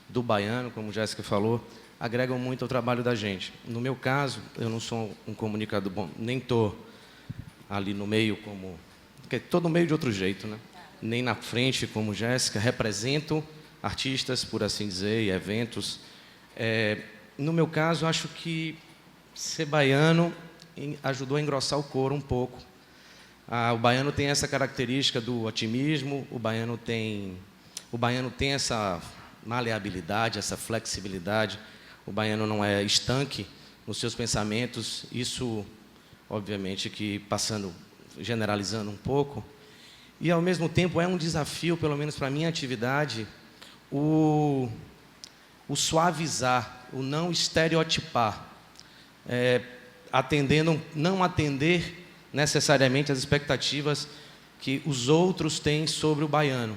do baiano, como a Jéssica falou, agregam muito ao trabalho da gente. No meu caso, eu não sou um comunicador bom, nem estou ali no meio como... Estou no meio de outro jeito, né? Nem na frente como Jéssica, represento artistas, por assim dizer, e eventos. No meu caso, acho que ser baiano ajudou a engrossar o couro um pouco. O baiano tem essa característica do otimismo, o baiano tem essa maleabilidade, essa flexibilidade. O baiano não é estanque nos seus pensamentos. Isso, obviamente, que generalizando um pouco. E, ao mesmo tempo, é um desafio, pelo menos para a minha atividade, o suavizar, o não estereotipar, não atender necessariamente as expectativas que os outros têm sobre o baiano,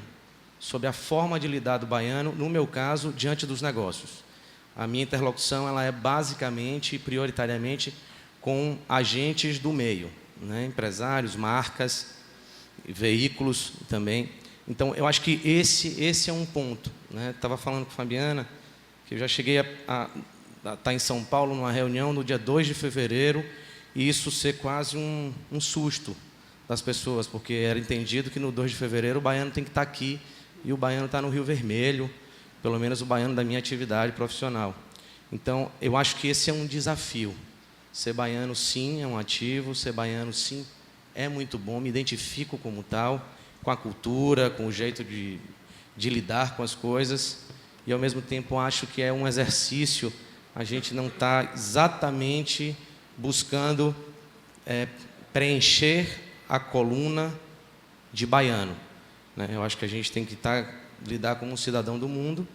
sobre a forma de lidar do baiano, no meu caso, diante dos negócios. A minha interlocução ela é basicamente e prioritariamente com agentes do meio, né? Empresários, marcas, veículos também. Então, eu acho que esse é um ponto, né? Estava falando com a Fabiana, que eu já cheguei a estar em São Paulo numa reunião no dia 2 de fevereiro, e isso ser quase um susto das pessoas, porque era entendido que no 2 de fevereiro o baiano tem que estar aqui, e o baiano está no Rio Vermelho, pelo menos o baiano da minha atividade profissional. Então, eu acho que esse é um desafio. Ser baiano, sim, é um ativo, ser baiano, sim, é muito bom, me identifico como tal, com a cultura, com o jeito de lidar com as coisas, e, ao mesmo tempo, acho que é um exercício, a gente não está exatamente buscando preencher a coluna de baiano, né? Eu acho que a gente tem que lidar como um cidadão do mundo,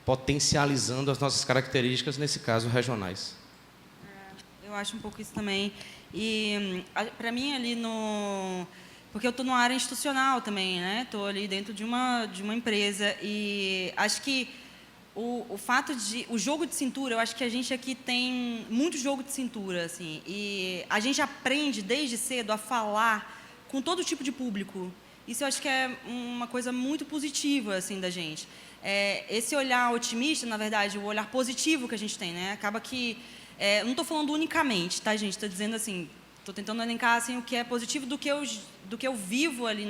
potencializando as nossas características, nesse caso, regionais. Eu acho um pouco isso também. E, para mim, ali porque eu estou numa área institucional também, né? Estou ali dentro de uma empresa, e acho que o fato de... O jogo de cintura, eu acho que a gente aqui tem muito jogo de cintura, assim, e a gente aprende desde cedo a falar com todo tipo de público. Isso eu acho que é uma coisa muito positiva, assim, da gente. Esse olhar otimista, na verdade, o olhar positivo que a gente tem, né? Acaba que... eu não estou falando unicamente, tá, gente? Estou dizendo assim, estou tentando elencar assim, o que é positivo do que eu vivo ali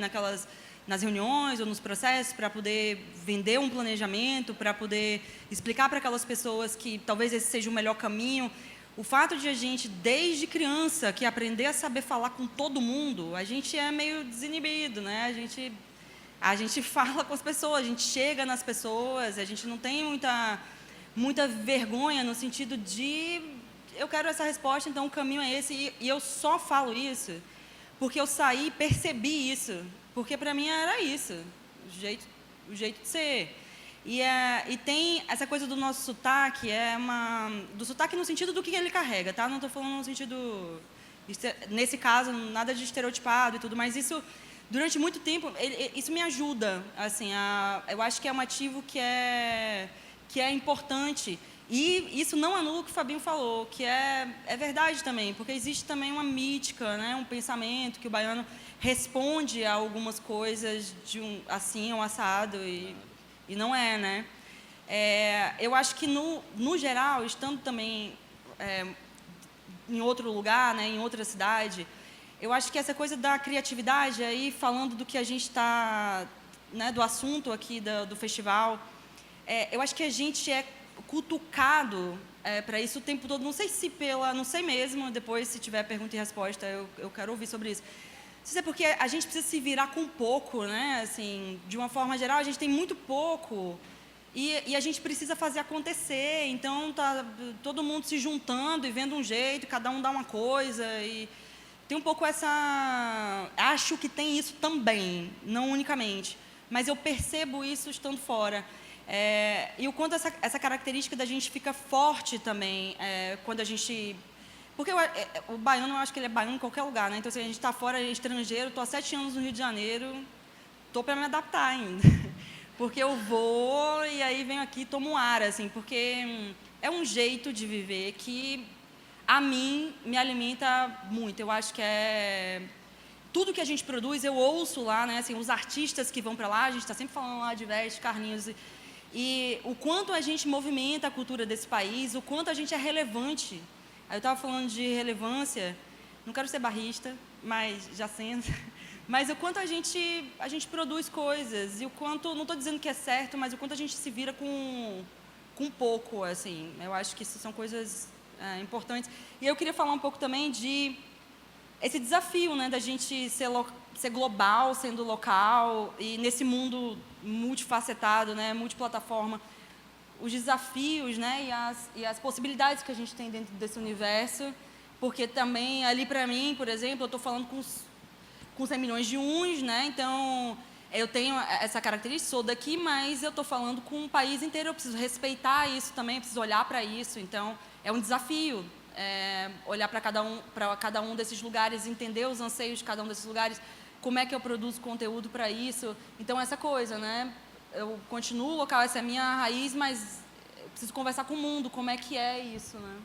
nas reuniões ou nos processos, para poder vender um planejamento, para poder explicar para aquelas pessoas que talvez esse seja o melhor caminho. O fato de a gente, desde criança, que aprender a saber falar com todo mundo, a gente é meio desinibido, né? A gente fala com as pessoas, a gente chega nas pessoas, a gente não tem muita vergonha no sentido de eu quero essa resposta, então o caminho é esse, e eu só falo isso porque eu saí e percebi isso, porque para mim era isso, o jeito de ser. E tem essa coisa do nosso sotaque, do sotaque no sentido do que ele carrega, tá? Não estou falando no sentido, nesse caso, nada de estereotipado e tudo, mas isso, durante muito tempo, isso me ajuda, assim, eu acho que é um ativo que é importante. E isso não anula o que o Fabinho falou, que é verdade também, porque existe também uma mítica, né, um pensamento que o baiano responde a algumas coisas de assim, um assado, e não é, né? Eu acho que, no geral, estando também em outro lugar, né, em outra cidade, eu acho que essa coisa da criatividade, aí falando do que a gente está, né, do assunto aqui do festival, eu acho que a gente é cutucado para isso o tempo todo. Não sei mesmo, depois, se tiver pergunta e resposta, eu quero ouvir sobre isso. Não sei se é porque a gente precisa se virar com pouco, né? Assim, de uma forma geral, a gente tem muito pouco e a gente precisa fazer acontecer. Então, tá todo mundo se juntando e vendo um jeito, cada um dá uma coisa, e tem um pouco essa... Acho que tem isso também, não unicamente, mas eu percebo isso estando fora. E o quanto essa característica da gente fica forte também, quando a gente... Porque o baiano, eu acho que ele é baiano em qualquer lugar, né? Então, se a gente está fora, é estrangeiro, estou há 7 anos no Rio de Janeiro, estou para me adaptar ainda. Porque eu vou e aí venho aqui e tomo um ar, assim, porque é um jeito de viver que, a mim, me alimenta muito. Eu acho que tudo que a gente produz, eu ouço lá, né? Assim, os artistas que vão para lá, a gente está sempre falando lá de Veste, Carlinhos, e o quanto a gente movimenta a cultura desse país, o quanto a gente é relevante. Aí eu estava falando de relevância, não quero ser barrista, mas já sendo, mas o quanto a gente produz coisas, e o quanto, não estou dizendo que é certo, mas o quanto a gente se vira com pouco, assim. Eu acho que isso são coisas importantes. E eu queria falar um pouco também de esse desafio, né, da gente ser global, sendo local, e nesse mundo multifacetado, né, multiplataforma, os desafios, né, e as possibilidades que a gente tem dentro desse universo, porque também, ali para mim, por exemplo, eu estou falando com 100 milhões de uns, né, então eu tenho essa característica, sou daqui, mas eu estou falando com o país inteiro, eu preciso respeitar isso também, eu preciso olhar para isso, então é um desafio, olhar para cada um desses lugares, entender os anseios de cada um desses lugares, como é que eu produzo conteúdo para isso, então essa coisa, né, eu continuo local, essa é a minha raiz, mas eu preciso conversar com o mundo, como é que é isso, né?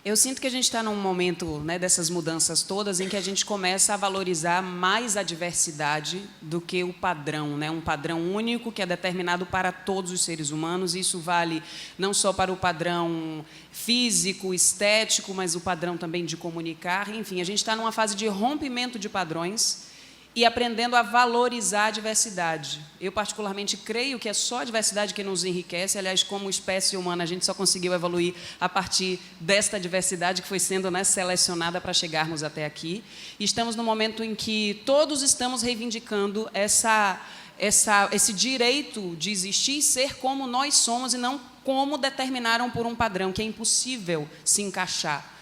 Eu sinto que a gente está num momento, né, dessas mudanças todas em que a gente começa a valorizar mais a diversidade do que o padrão, né? Um padrão único que é determinado para todos os seres humanos. Isso vale não só para o padrão físico, estético, mas o padrão também de comunicar. Enfim, a gente está numa fase de rompimento de padrões e aprendendo a valorizar a diversidade. Eu, particularmente, creio que é só a diversidade que nos enriquece. Aliás, como espécie humana, a gente só conseguiu evoluir a partir desta diversidade que foi sendo, né, selecionada para chegarmos até aqui. E estamos no momento em que todos estamos reivindicando esse direito de existir e ser como nós somos e não como determinaram por um padrão que é impossível se encaixar.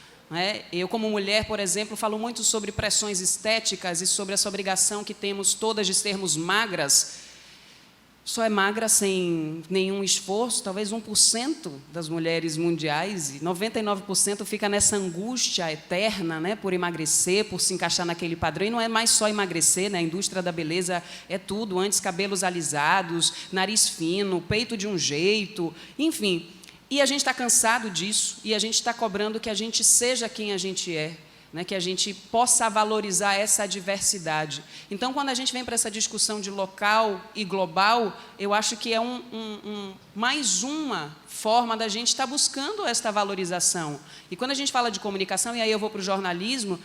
Eu, como mulher, por exemplo, falo muito sobre pressões estéticas e sobre essa obrigação que temos todas de sermos magras. Só é magra sem nenhum esforço, talvez 1% das mulheres mundiais, e 99% fica nessa angústia eterna, né, por emagrecer, por se encaixar naquele padrão. E não é mais só emagrecer, né, a indústria da beleza é tudo, antes cabelos alisados, nariz fino, peito de um jeito, enfim. E a gente está cansado disso, e a gente está cobrando que a gente seja quem a gente é, né, que a gente possa valorizar essa diversidade. Então, quando a gente vem para essa discussão de local e global, eu acho que é mais uma forma da gente estar buscando esta valorização. E quando a gente fala de comunicação, e aí eu vou para o jornalismo,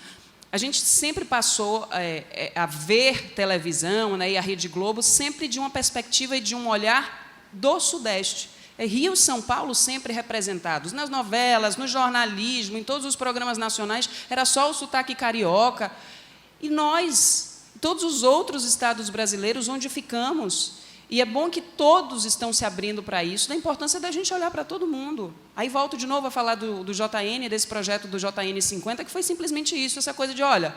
a gente sempre passou a ver televisão, né, e a Rede Globo sempre de uma perspectiva e de um olhar do Sudeste. Rio e São Paulo sempre representados. Nas novelas, no jornalismo, em todos os programas nacionais, era só o sotaque carioca. E nós, todos os outros estados brasileiros, onde ficamos. E é bom que todos estão se abrindo para isso, da importância da gente olhar para todo mundo. Aí volto de novo a falar do JN, desse projeto do JN 50, que foi simplesmente isso, essa coisa de, olha,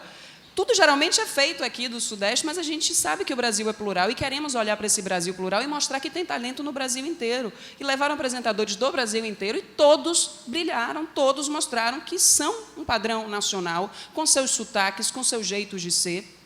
tudo geralmente é feito aqui do Sudeste, mas a gente sabe que o Brasil é plural e queremos olhar para esse Brasil plural e mostrar que tem talento no Brasil inteiro. E levaram apresentadores do Brasil inteiro e todos brilharam, todos mostraram que são um padrão nacional, com seus sotaques, com seus jeitos de ser.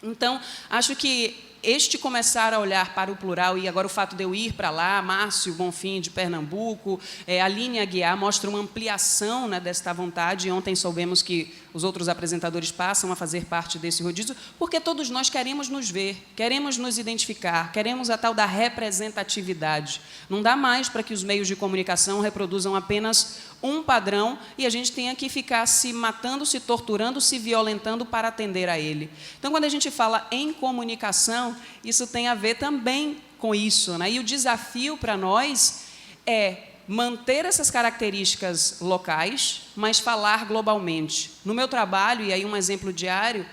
Então, acho que este começar a olhar para o plural, e agora o fato de eu ir para lá, Márcio Bonfim, de Pernambuco, Aline Aguiar, mostra uma ampliação, né, desta vontade, e ontem soubemos que os outros apresentadores passam a fazer parte desse rodízio, porque todos nós queremos nos ver, queremos nos identificar, queremos a tal da representatividade. Não dá mais para que os meios de comunicação reproduzam apenas um padrão e a gente tenha que ficar se matando, se torturando, se violentando para atender a ele. Então, quando a gente fala em comunicação, isso tem a ver também com isso, né? E o desafio para nós é manter essas características locais, mas falar globalmente. No meu trabalho, e aí um exemplo diário,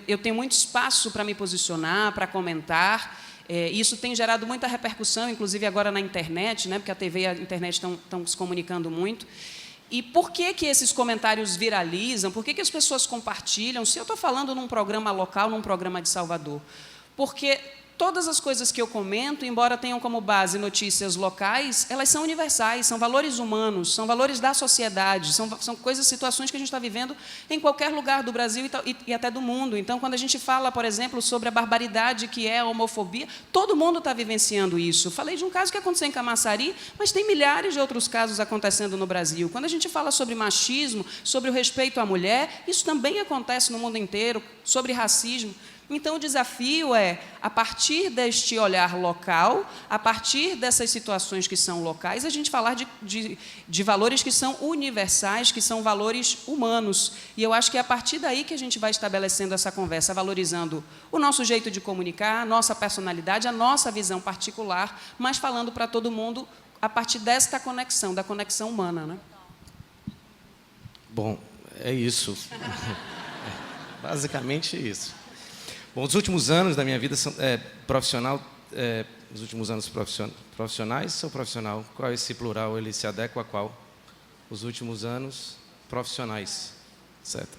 eu tenho muito espaço para me posicionar, para comentar. Isso tem gerado muita repercussão, inclusive agora na internet, né, porque a TV e a internet estão se comunicando muito. E por que esses comentários viralizam? Por que as pessoas compartilham? Se eu estou falando num programa local, num programa de Salvador? Porque todas as coisas que eu comento, embora tenham como base notícias locais, elas são universais, são valores humanos, são valores da sociedade, são coisas, situações que a gente está vivendo em qualquer lugar do Brasil e até do mundo. Então, quando a gente fala, por exemplo, sobre a barbaridade que é a homofobia, todo mundo está vivenciando isso. Falei de um caso que aconteceu em Camaçari, mas tem milhares de outros casos acontecendo no Brasil. Quando a gente fala sobre machismo, sobre o respeito à mulher, isso também acontece no mundo inteiro, sobre racismo. Então, o desafio é, a partir deste olhar local, a partir dessas situações que são locais, a gente falar de valores que são universais, que são valores humanos. E eu acho que é a partir daí que a gente vai estabelecendo essa conversa, valorizando o nosso jeito de comunicar, a nossa personalidade, a nossa visão particular, mas falando para todo mundo a partir desta conexão, da conexão humana, né? Bom, é isso. Basicamente isso. Bom, os últimos anos da minha vida profissional, os últimos anos profissionais ou profissional? Qual é esse plural? Ele se adequa a qual? Os últimos anos profissionais, certo?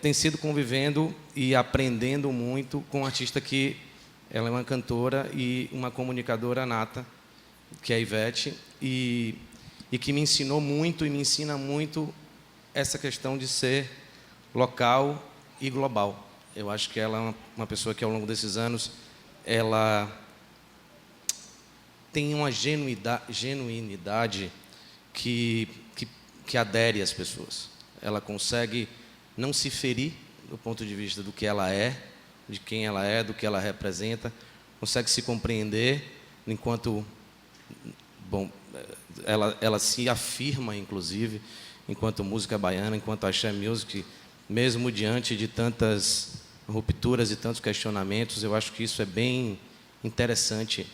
Tem sido convivendo e aprendendo muito com um artista que ela é uma cantora e uma comunicadora nata, que é a Ivete, e que me ensinou muito e me ensina muito essa questão de ser local e global. Eu acho que ela é uma pessoa que, ao longo desses anos, ela tem uma genuinidade que adere às pessoas. Ela consegue não se ferir do ponto de vista do que ela é, de quem ela é, do que ela representa, consegue se compreender enquanto, bom, ela se afirma, inclusive, enquanto música baiana, enquanto axé music, mesmo diante de tantas rupturas e tantos questionamentos. Eu acho que isso é bem interessante,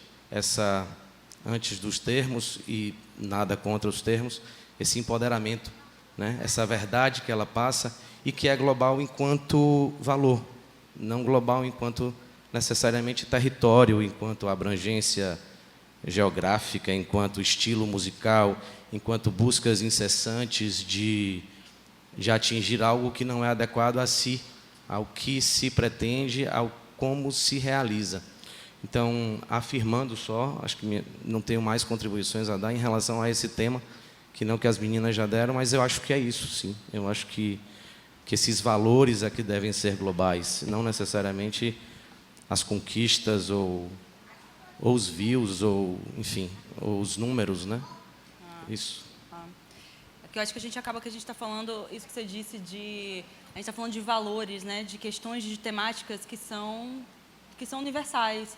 antes dos termos, e nada contra os termos, esse empoderamento, né? Essa verdade que ela passa e que é global enquanto valor, não global enquanto necessariamente território, enquanto abrangência geográfica, enquanto estilo musical, enquanto buscas incessantes de atingir algo que não é adequado a si, ao que se pretende, ao como se realiza. Então, afirmando só, acho que não tenho mais contribuições a dar em relação a esse tema, que não que as meninas já deram, mas eu acho que é isso, sim. Eu acho que esses valores aqui devem ser globais, não necessariamente as conquistas ou os views, ou, enfim, ou os números, né? Isso. Porque eu acho que a gente acaba que a gente está falando, isso que você disse, a gente está falando de valores, né? De questões, de temáticas que são universais.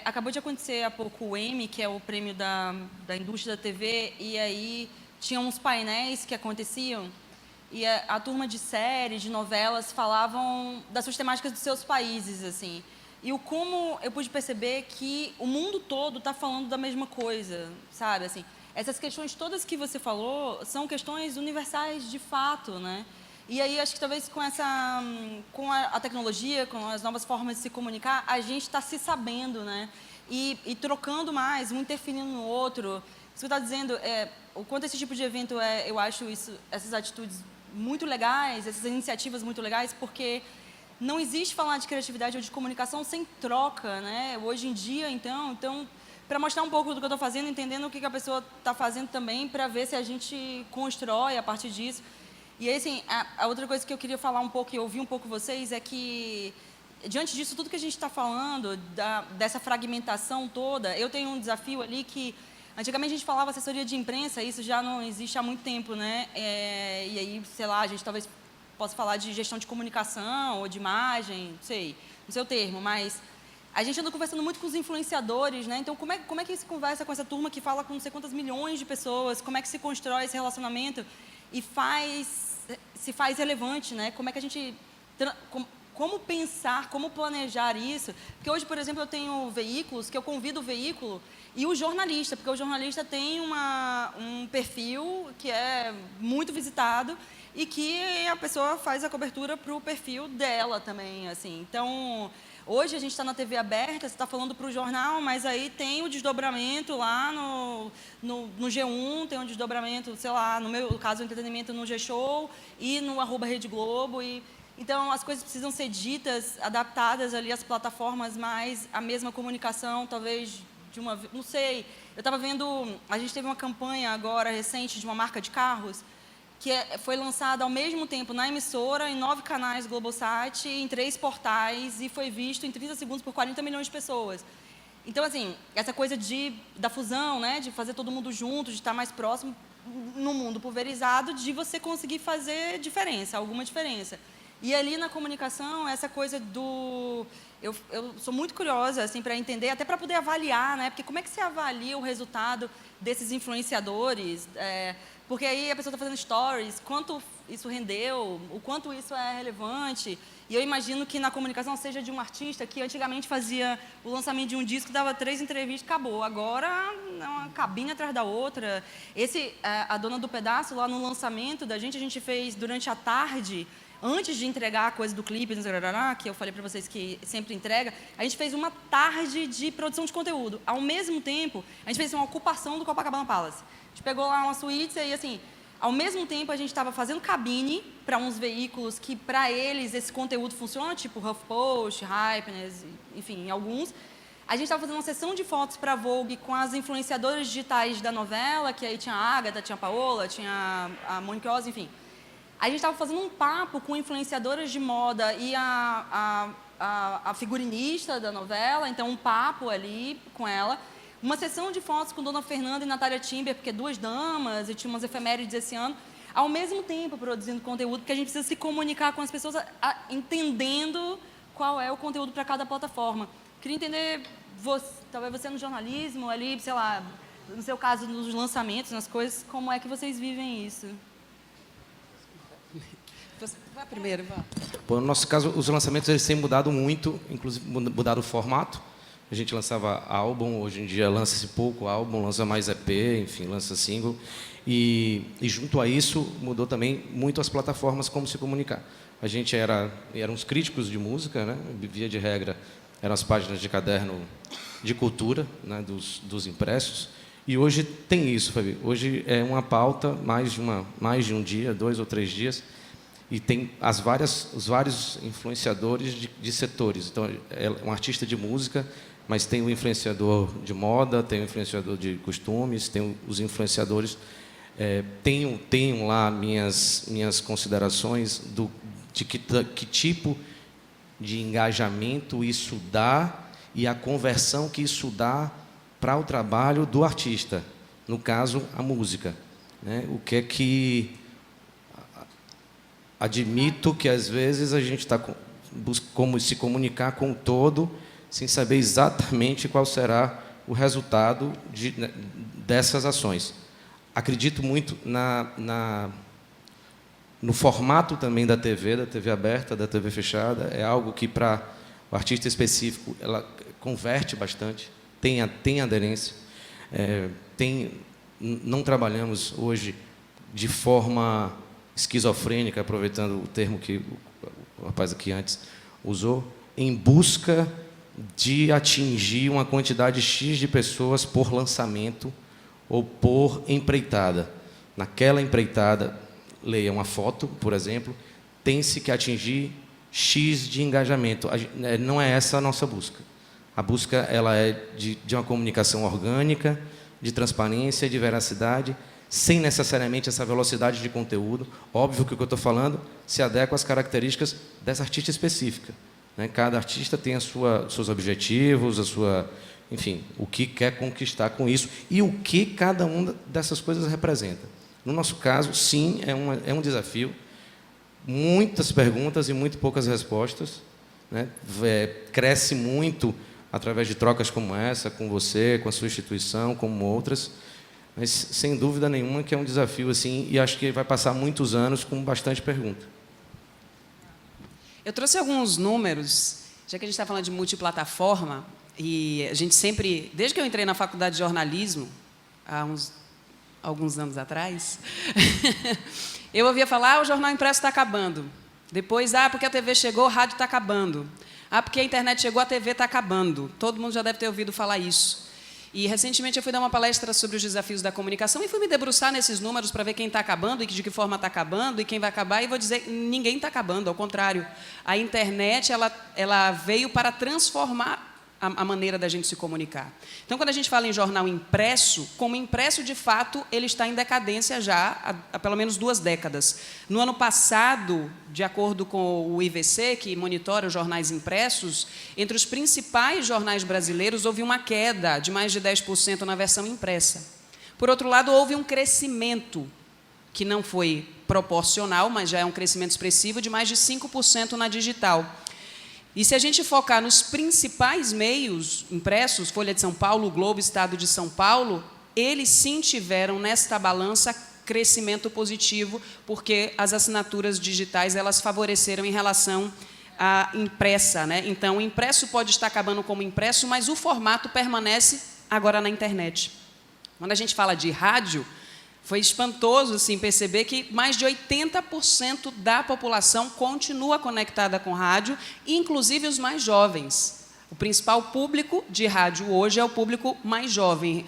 Acabou de acontecer há pouco o Emmy, que é o prêmio da indústria da TV, e aí tinha uns painéis que aconteciam, e a turma de séries, de novelas, falavam das suas temáticas dos seus países, assim. E como eu pude perceber que o mundo todo está falando da mesma coisa, sabe? Assim, essas questões todas que você falou são questões universais de fato, né? E aí acho que talvez com a tecnologia, com as novas formas de se comunicar, a gente está se sabendo, né? E trocando mais, um interferindo no outro. Você está dizendo, o quanto esse tipo de evento eu acho essas atitudes muito legais, essas iniciativas muito legais, porque não existe falar de criatividade ou de comunicação sem troca, né? Hoje em dia, então para mostrar um pouco do que eu estou fazendo, entendendo o que a pessoa está fazendo também, para ver se a gente constrói a partir disso. E aí, assim, a outra coisa que eu queria falar um pouco e ouvir um pouco vocês é que, diante disso, tudo que a gente está falando, dessa fragmentação toda, eu tenho um desafio ali que, antigamente a gente falava assessoria de imprensa, isso já não existe há muito tempo, né? E aí, sei lá, a gente talvez possa falar de gestão de comunicação ou de imagem, não sei o termo, mas a gente anda conversando muito com os influenciadores, né? Então, como é que se conversa com essa turma que fala com não sei quantas milhões de pessoas? Como é que se constrói esse relacionamento e se faz relevante, né? Como é que a gente... Como pensar, como planejar isso? Porque hoje, por exemplo, eu tenho veículos que eu convido o veículo e o jornalista, porque o jornalista tem um perfil que é muito visitado e que a pessoa faz a cobertura para o perfil dela também, assim. Então, hoje a gente está na TV aberta, você está falando para o jornal, mas aí tem o desdobramento lá no G1, tem um desdobramento, sei lá, no meu caso, o entretenimento no G-Show e no @Rede Globo. Então, as coisas precisam ser ditas, adaptadas ali às plataformas, mas a mesma comunicação, talvez, não sei. Eu estava vendo, a gente teve uma campanha agora recente de uma marca de carros, que foi lançada ao mesmo tempo na emissora, em 9 canais Globosat, em 3 portais, e foi visto em 30 segundos por 40 milhões de pessoas. Então, assim, essa coisa da fusão, né, de fazer todo mundo junto, de estar mais próximo, no mundo pulverizado, de você conseguir fazer diferença, alguma diferença. E ali na comunicação, essa coisa eu sou muito curiosa, assim, para entender, até para poder avaliar, né? Porque como é que você avalia o resultado desses influenciadores? Porque aí a pessoa está fazendo stories, quanto isso rendeu, o quanto isso é relevante. E eu imagino que na comunicação seja de um artista que antigamente fazia o lançamento de um disco, dava 3 entrevistas, acabou. Agora é uma cabine atrás da outra. A dona do pedaço, lá no lançamento da gente, a gente fez durante a tarde, antes de entregar a coisa do clipe, que eu falei para vocês que sempre entrega, a gente fez uma tarde de produção de conteúdo. Ao mesmo tempo, a gente fez uma ocupação do Copacabana Palace. A gente pegou lá uma suíte e, assim, ao mesmo tempo, a gente estava fazendo cabine para uns veículos que, para eles, esse conteúdo funciona, tipo HuffPost, Hypeness, enfim, alguns. A gente estava fazendo uma sessão de fotos para a Vogue com as influenciadoras digitais da novela, que aí tinha a Agatha, tinha a Paola, tinha a Monique Oz, enfim. A gente estava fazendo um papo com influenciadoras de moda e a figurinista da novela, então um papo ali com ela. uma sessão de fotos com Dona Fernanda e Natália Timber, porque 2 damas, e tinha umas efemérides esse ano, ao mesmo tempo produzindo conteúdo, porque a gente precisa se comunicar com as pessoas entendendo qual é o conteúdo para cada plataforma. Queria entender, talvez você no jornalismo, ali, sei lá, no seu caso, nos lançamentos, nas coisas, como é que vocês vivem isso? Vá primeiro, vá. Bom, no nosso caso, os lançamentos eles têm mudado muito, inclusive mudado o formato. A gente lançava álbum, hoje em dia lança-se pouco álbum, lança mais EP, enfim, lança single. E junto a isso, mudou também muito as plataformas como se comunicar. A gente eram os críticos de música, né? Via de regra, eram as páginas de caderno de cultura, né? dos impressos. E hoje tem isso, Fabi. Hoje é uma pauta, mais de um dia, 2 ou 3 dias, e tem os vários influenciadores de setores. Então, é um artista de música, mas tem o influenciador de moda, tem o influenciador de costumes, tem os influenciadores. Tenho lá minhas considerações de que tipo de engajamento isso dá e a conversão que isso dá para o trabalho do artista, no caso, a música. Né? O que é que... Admito que, às vezes, a gente está como se comunicar com o todo sem saber exatamente qual será o resultado dessas ações. Acredito muito no formato também da TV aberta, da TV fechada. É algo que, para o artista específico, ela converte bastante, tem aderência. Não trabalhamos hoje de forma esquizofrênica, aproveitando o termo que o rapaz aqui antes usou, em busca de atingir uma quantidade X de pessoas por lançamento ou por empreitada. Naquela empreitada, leia uma foto, por exemplo, tem-se que atingir X de engajamento. Não é essa a nossa busca. A busca ela é de uma comunicação orgânica, de transparência, de veracidade, sem necessariamente essa velocidade de conteúdo. Óbvio que o que eu estou falando se adequa às características dessa artista específica. Né? Cada artista tem seus objetivos, enfim, o que quer conquistar com isso e o que cada uma dessas coisas representa. No nosso caso, sim, é um desafio. Muitas perguntas e muito poucas respostas. Né? Cresce muito através de trocas como essa, com você, com a sua instituição, como outras. Mas, sem dúvida nenhuma, que é um desafio, assim, e acho que vai passar muitos anos com bastante pergunta. Eu trouxe alguns números, já que a gente está falando de multiplataforma, e a gente sempre, desde que eu entrei na faculdade de jornalismo, há alguns anos atrás, eu ouvia falar, o jornal impresso está acabando. Depois, porque a TV chegou, o rádio está acabando. Porque a internet chegou, a TV está acabando. Todo mundo já deve ter ouvido falar isso. E, recentemente, eu fui dar uma palestra sobre os desafios da comunicação e fui me debruçar nesses números para ver quem está acabando e de que forma está acabando e quem vai acabar. E vou dizer, ninguém está acabando, ao contrário. A internet ela veio para transformar a maneira da gente se comunicar. Então, quando a gente fala em jornal impresso, como impresso, de fato, ele está em decadência já há pelo menos 2 décadas. No ano passado, de acordo com o IVC, que monitora os jornais impressos, entre os principais jornais brasileiros, houve uma queda de mais de 10% na versão impressa. Por outro lado, houve um crescimento, que não foi proporcional, mas já é um crescimento expressivo, de mais de 5% na digital. E se a gente focar nos principais meios impressos, Folha de São Paulo, o Globo, Estado de São Paulo, eles sim tiveram nesta balança crescimento positivo, porque as assinaturas digitais elas favoreceram em relação à impressa, né? Então, o impresso pode estar acabando como impresso, mas o formato permanece agora na internet. Quando a gente fala de rádio, foi espantoso assim, perceber que mais de 80% da população continua conectada com rádio, inclusive os mais jovens. O principal público de rádio hoje é o público mais jovem.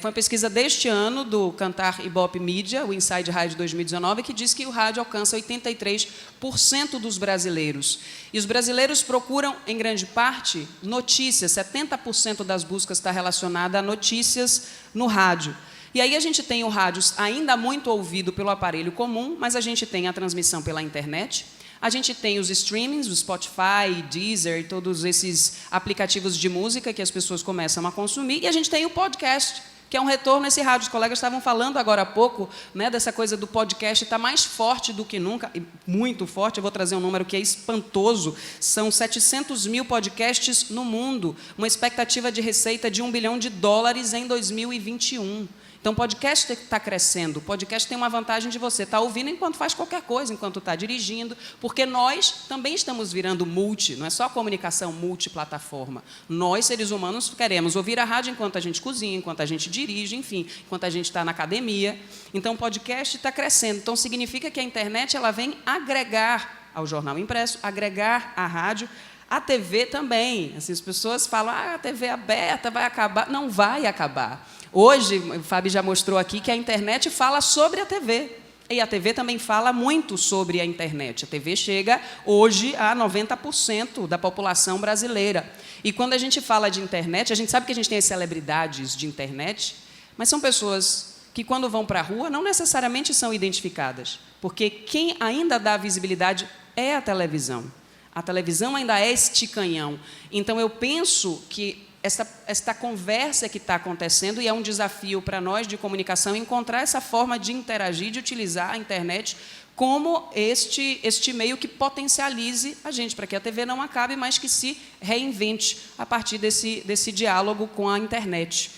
Foi uma pesquisa deste ano do Kantar Ibope Media, o Inside Rádio 2019, que diz que o rádio alcança 83% dos brasileiros. E os brasileiros procuram, em grande parte, notícias. 70% das buscas está relacionada a notícias no rádio. E aí a gente tem o rádio ainda muito ouvido pelo aparelho comum, mas a gente tem a transmissão pela internet, A gente tem os streamings, o Spotify, Deezer, todos esses aplicativos de música que as pessoas começam a consumir. E a gente tem o podcast, que é um retorno a esse rádio. Os colegas estavam falando agora há pouco, né, dessa coisa do podcast está mais forte do que nunca, e muito forte. Eu vou trazer um número que é espantoso. São 700 mil podcasts no mundo, uma expectativa de receita de $1 bilhão em 2021. Então, o podcast está crescendo. O podcast tem uma vantagem de você estar ouvindo enquanto faz qualquer coisa, enquanto está dirigindo, porque nós também estamos virando não é só comunicação multiplataforma. Nós, seres humanos, queremos ouvir a rádio enquanto a gente cozinha, enquanto a gente dirige, enfim, enquanto a gente está na academia. Então, o podcast está crescendo. Então, significa que a internet ela vem agregar ao jornal impresso, agregar à rádio. A TV também. Assim, as pessoas falam, a TV aberta vai acabar. Não vai acabar. Hoje, o Fábio já mostrou aqui que a internet fala sobre a TV. E a TV também fala muito sobre a internet. A TV chega hoje a 90% da população brasileira. E quando a gente fala de internet, a gente sabe que a gente tem as celebridades de internet, mas são pessoas que, quando vão para a rua, não necessariamente são identificadas. Porque quem ainda dá visibilidade é a televisão. A televisão ainda é este canhão. Então, eu penso que esta conversa que está acontecendo, e é um desafio para nós de comunicação, encontrar essa forma de interagir, de utilizar a internet como este meio que potencialize a gente, para que a TV não acabe, mas que se reinvente a partir desse diálogo com a internet.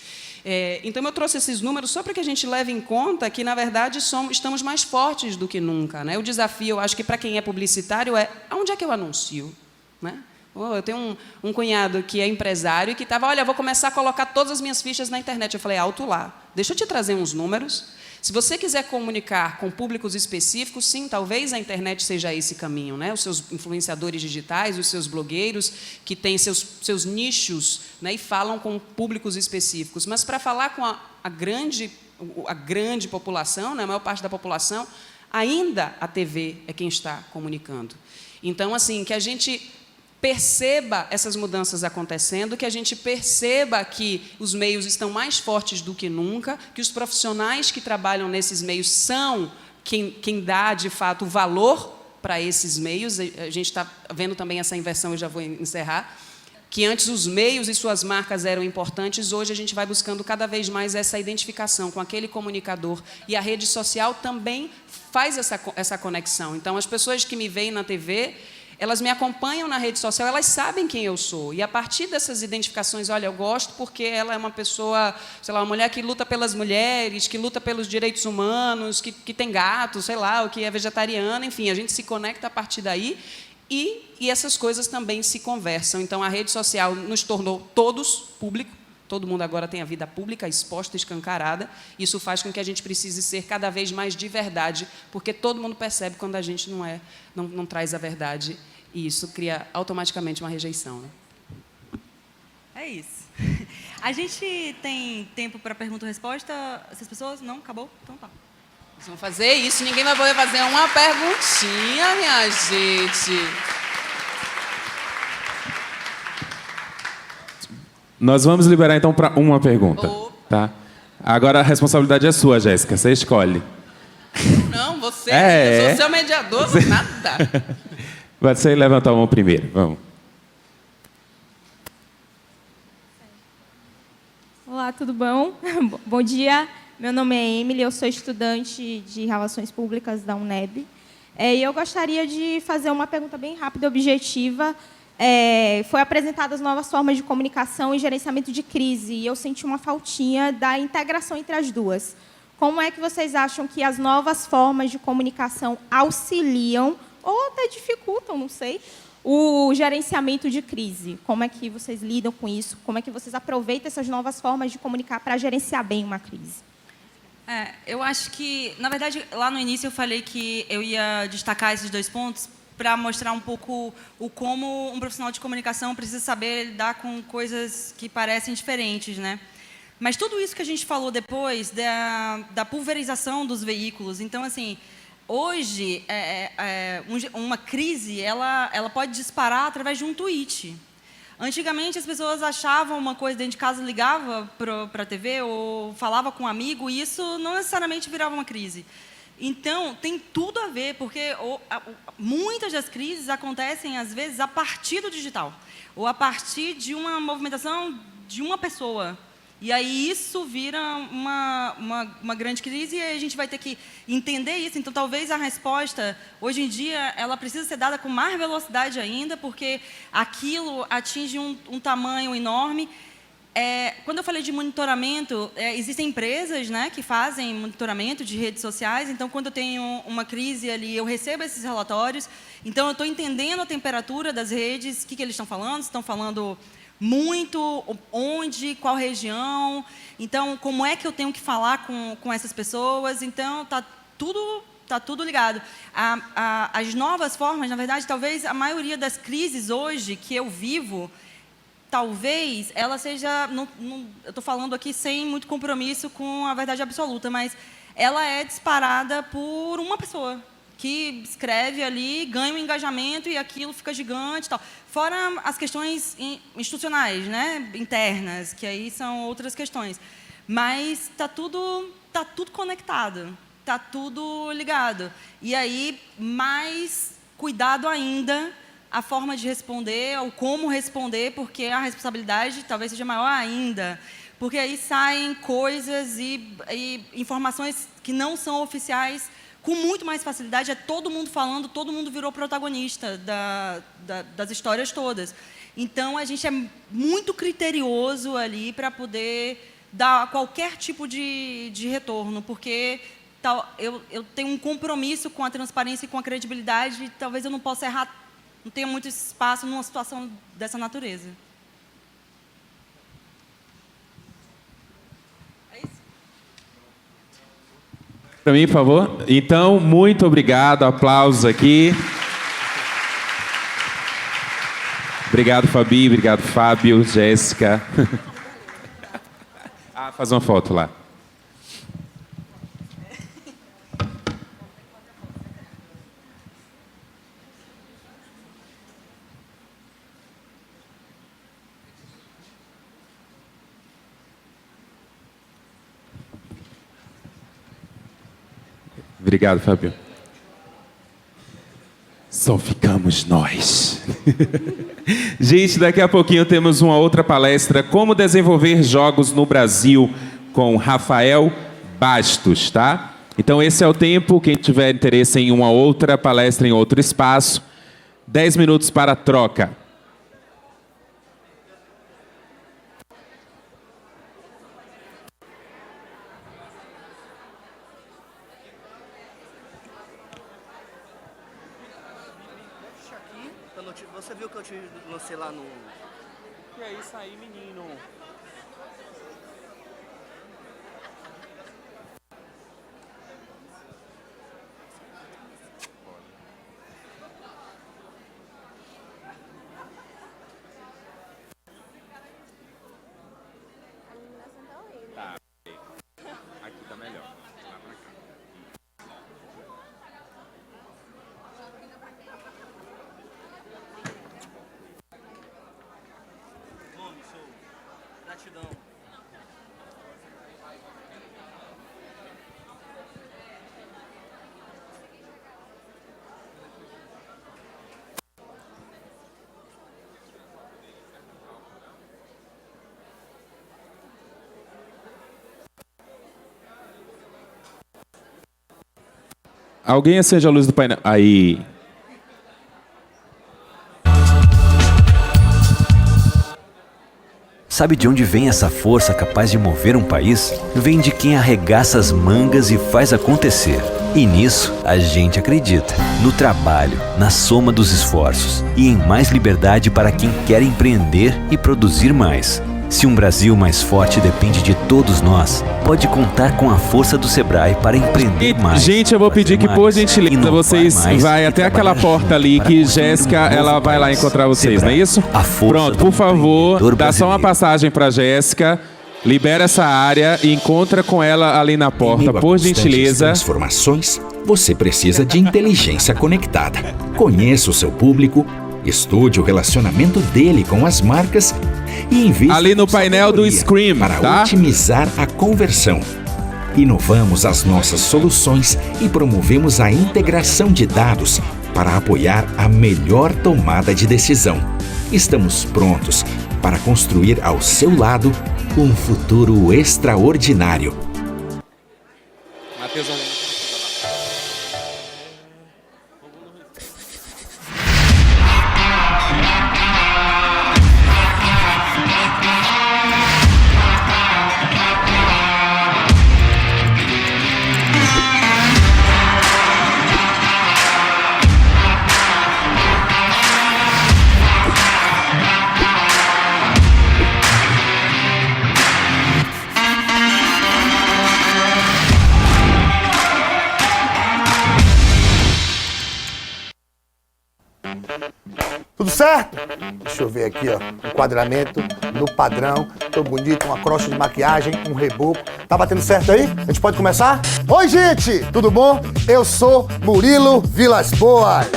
Então, eu trouxe esses números só para que a gente leve em conta que, na verdade, estamos mais fortes do que nunca, né? O desafio, eu acho que para quem é publicitário, é onde é que eu anuncio, né? Eu tenho um cunhado que é empresário e que estava, olha, eu vou começar a colocar todas as minhas fichas na internet. Eu falei, alto lá, deixa eu te trazer uns números. Se você quiser comunicar com públicos específicos, sim, talvez a internet seja esse caminho, né? Os seus influenciadores digitais, os seus blogueiros, que têm seus nichos, né, e falam com públicos específicos. Mas para falar com a grande população, né, a maior parte da população, ainda a TV é quem está comunicando. Então, assim, que a gente perceba essas mudanças acontecendo, que a gente perceba que os meios estão mais fortes do que nunca, que os profissionais que trabalham nesses meios são quem dá, de fato, o valor para esses meios. A gente está vendo também essa inversão, eu já vou encerrar, que antes os meios e suas marcas eram importantes, hoje a gente vai buscando cada vez mais essa identificação com aquele comunicador, e a rede social também faz essa conexão. Então, as pessoas que me veem na TV, elas me acompanham na rede social, elas sabem quem eu sou. E, a partir dessas identificações, olha, eu gosto porque ela é uma pessoa, sei lá, uma mulher que luta pelas mulheres, que luta pelos direitos humanos, que tem gato, sei lá, ou que é vegetariana, enfim, a gente se conecta a partir daí e essas coisas também se conversam. Então, a rede social nos tornou todos público, todo mundo agora tem a vida pública, exposta, escancarada. Isso faz com que a gente precise ser cada vez mais de verdade, porque todo mundo percebe quando a gente não traz a verdade, e isso cria automaticamente uma rejeição, né? É isso. A gente tem tempo para pergunta e resposta? Essas pessoas? Não? Acabou? Então tá. Nós vamos fazer isso, ninguém vai poder fazer uma perguntinha, minha gente. Nós vamos liberar, então, para uma pergunta. Tá? Agora, a responsabilidade é sua, Jéssica. Você escolhe. Não, você. Eu sou seu mediador, nada. Você levanta a mão primeiro. Vamos. Olá, tudo bom? Bom dia. Meu nome é Emily, eu sou estudante de Relações Públicas da UNEB. E eu gostaria de fazer uma pergunta bem rápida e objetiva. Foi apresentadas novas formas de comunicação e gerenciamento de crise, e eu senti uma faltinha da integração entre as duas. Como é que vocês acham que as novas formas de comunicação auxiliam ou até dificultam, não sei, o gerenciamento de crise? Como é que vocês lidam com isso? Como é que vocês aproveitam essas novas formas de comunicar para gerenciar bem uma crise? Eu acho que, na verdade, lá no início eu falei que eu ia destacar esses dois pontos para mostrar um pouco como um profissional de comunicação precisa saber lidar com coisas que parecem diferentes, né? Mas tudo isso que a gente falou depois da pulverização dos veículos, então, assim, hoje, uma crise ela pode disparar através de um tweet. Antigamente, as pessoas achavam uma coisa dentro de casa, ligava para a TV ou falava com um amigo, e isso não necessariamente virava uma crise. Então, tem tudo a ver, porque muitas das crises acontecem, às vezes, a partir do digital, ou a partir de uma movimentação de uma pessoa. E aí isso vira uma grande crise e aí a gente vai ter que entender isso. Então, talvez a resposta, hoje em dia, ela precisa ser dada com mais velocidade ainda, porque aquilo atinge um tamanho enorme. Quando eu falei de monitoramento, existem empresas, né, que fazem monitoramento de redes sociais. Então, quando eu tenho uma crise ali, eu recebo esses relatórios. Então, eu estou entendendo a temperatura das redes, o que eles estão falando, se estão falando muito, onde, qual região. Então, como é que eu tenho que falar com essas pessoas. Então, está tudo ligado. As novas formas, na verdade, talvez a maioria das crises hoje que eu vivo, talvez ela seja, eu estou falando aqui sem muito compromisso com a verdade absoluta, mas ela é disparada por uma pessoa que escreve ali, ganha um engajamento e aquilo fica gigante e tal. Fora as questões institucionais, né, internas, que aí são outras questões. Mas está tudo conectado, está tudo ligado. E aí, mais cuidado ainda a forma de responder, ou como responder, porque a responsabilidade talvez seja maior ainda. Porque aí saem coisas e informações que não são oficiais com muito mais facilidade. É todo mundo falando, todo mundo virou protagonista das histórias todas. Então, a gente é muito criterioso ali para poder dar qualquer tipo de retorno, porque eu tenho um compromisso com a transparência e com a credibilidade, e talvez eu não possa errar, não tenha muito espaço numa situação dessa natureza. É isso? Para mim, por favor. Então, muito obrigado. Aplausos aqui. Obrigado, Fabi. Obrigado, Fábio, Jéssica. Faz uma foto lá. Obrigado, Fábio. Só ficamos nós. Gente, daqui a pouquinho temos uma outra palestra, Como Desenvolver Jogos no Brasil, com Rafael Bastos, tá? Então esse é o tempo, quem tiver interesse em uma outra palestra em outro espaço, 10 minutos para troca. Você viu que eu te lancei lá no... Que é isso aí, menino? Tá, aqui tá melhor. Lá pra cá. Gratidão. Alguém acende a luz do painel. Aí. Sabe de onde vem essa força capaz de mover um país? Vem de quem arregaça as mangas e faz acontecer. E nisso, a gente acredita. No trabalho, na soma dos esforços e em mais liberdade para quem quer empreender e produzir mais. Se um Brasil mais forte depende de todos nós, pode contar com a força do Sebrae para empreender mais. Gente, eu vou pedir que, por gentileza, vocês vai até aquela porta ali que Jéssica, ela vai lá encontrar vocês, não é isso? Pronto, por favor, dá só uma passagem para Jéssica, libera essa área e encontra com ela ali na porta, por gentileza. Transformações, você precisa de inteligência conectada. Conheça o seu público, estude o relacionamento dele com as marcas e invista ali no painel do Scream, para tá? otimizar a conversão. Inovamos as nossas soluções e promovemos a integração de dados para apoiar a melhor tomada de decisão. Estamos prontos para construir ao seu lado um futuro extraordinário. Tudo certo? Deixa eu ver aqui, ó. Enquadramento no padrão. Tô bonito, uma crosta de maquiagem, um reboco. Tá batendo certo aí? A gente pode começar? Oi, gente! Tudo bom? Eu sou Murilo Vilas Boas.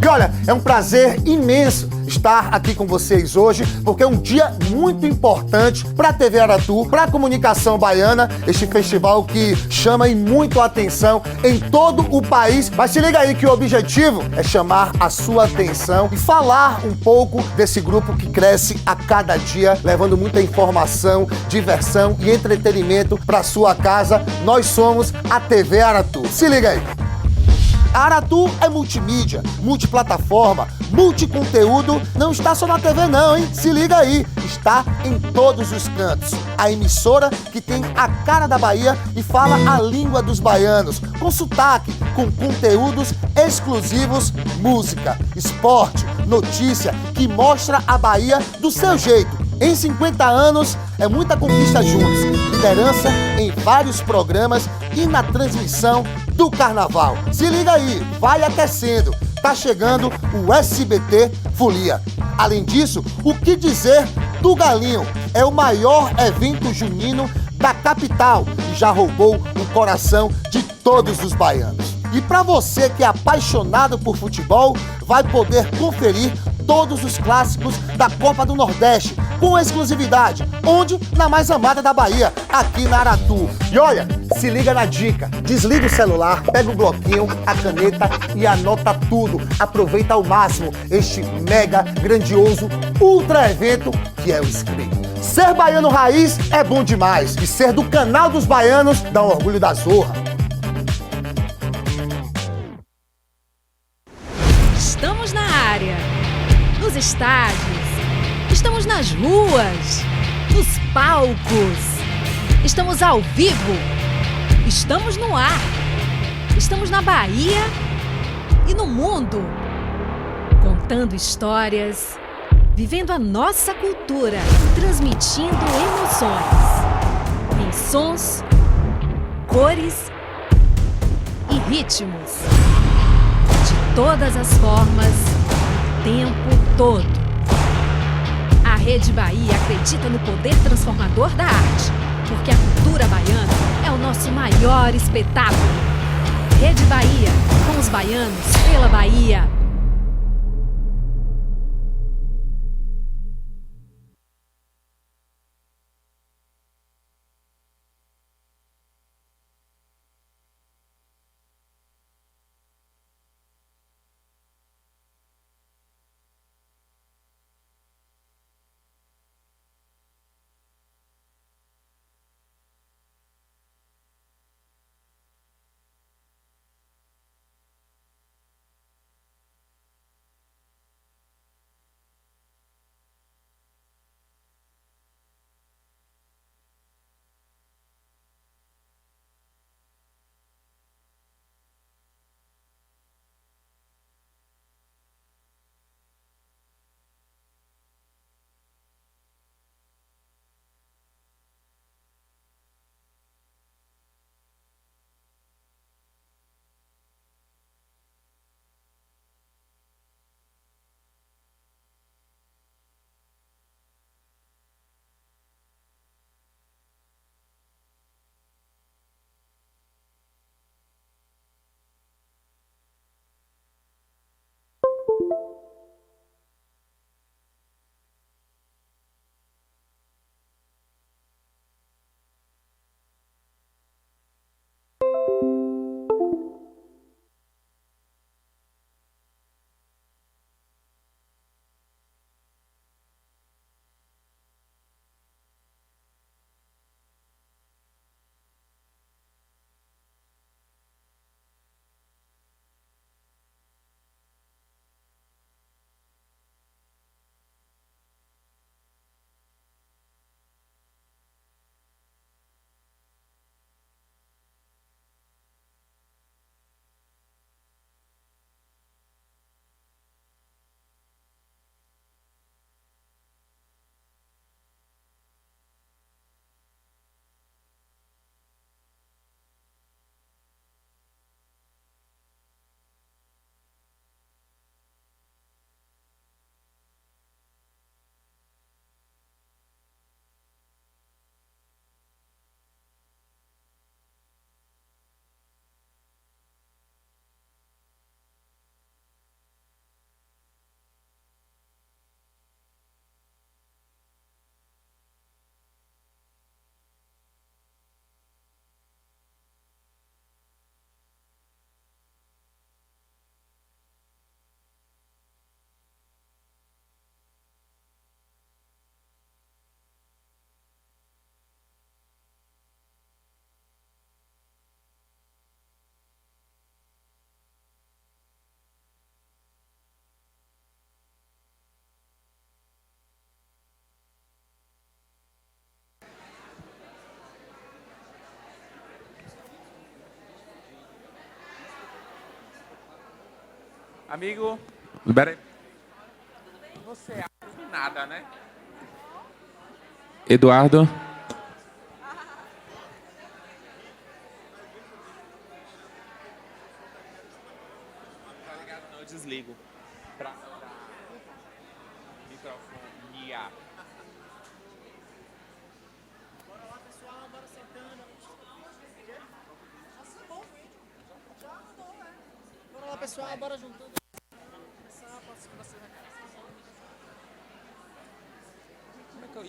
E olha, é um prazer imenso estar aqui com vocês hoje, porque é um dia muito importante para a TV Aratu, para a comunicação baiana, este festival que chama muito a atenção em todo o país. Mas se liga aí que o objetivo é chamar a sua atenção e falar um pouco desse grupo que cresce a cada dia, levando muita informação, diversão e entretenimento para sua casa. Nós somos a TV Aratu. Se liga aí. A Aratu é multimídia, multiplataforma, multiconteúdo, não está só na TV não, hein? Se liga aí, está em todos os cantos. A emissora que tem a cara da Bahia e fala a língua dos baianos, com sotaque, com conteúdos exclusivos, música, esporte, notícia, que mostra a Bahia do seu jeito. Em 50 anos, é muita conquista juntos, liderança em vários programas e na transmissão do Carnaval. Se liga aí, vai aquecendo. Tá chegando o SBT Folia. Além disso, o que dizer do Galinho? É o maior evento junino da capital e já roubou o coração de todos os baianos. E para você que é apaixonado por futebol, vai poder conferir todos os clássicos da Copa do Nordeste, com exclusividade, onde? Na mais amada da Bahia, aqui na Aratu. E olha, se liga na dica, desliga o celular, pega o bloquinho, a caneta e anota tudo. Aproveita ao máximo este mega, grandioso, ultra evento que é o Screen. Ser baiano raiz é bom demais e ser do canal dos baianos dá um orgulho da zorra. Estamos na área, nos estádios, estamos nas ruas, nos palcos, estamos ao vivo, estamos no ar, estamos na Bahia e no mundo, contando histórias, vivendo a nossa cultura, transmitindo emoções, em sons, cores e ritmos. De todas as formas, o tempo todo. A Rede Bahia acredita no poder transformador da arte, porque a cultura baiana é o nosso maior espetáculo. Rede Bahia, com os baianos pela Bahia. Amigo, libera aí. Você é nada, né? Eduardo. Tá ligado? Não, eu desligo. Pra microfone. Bora lá, pessoal, bora sentando. Bora lá, pessoal, bora juntando. Como é que eu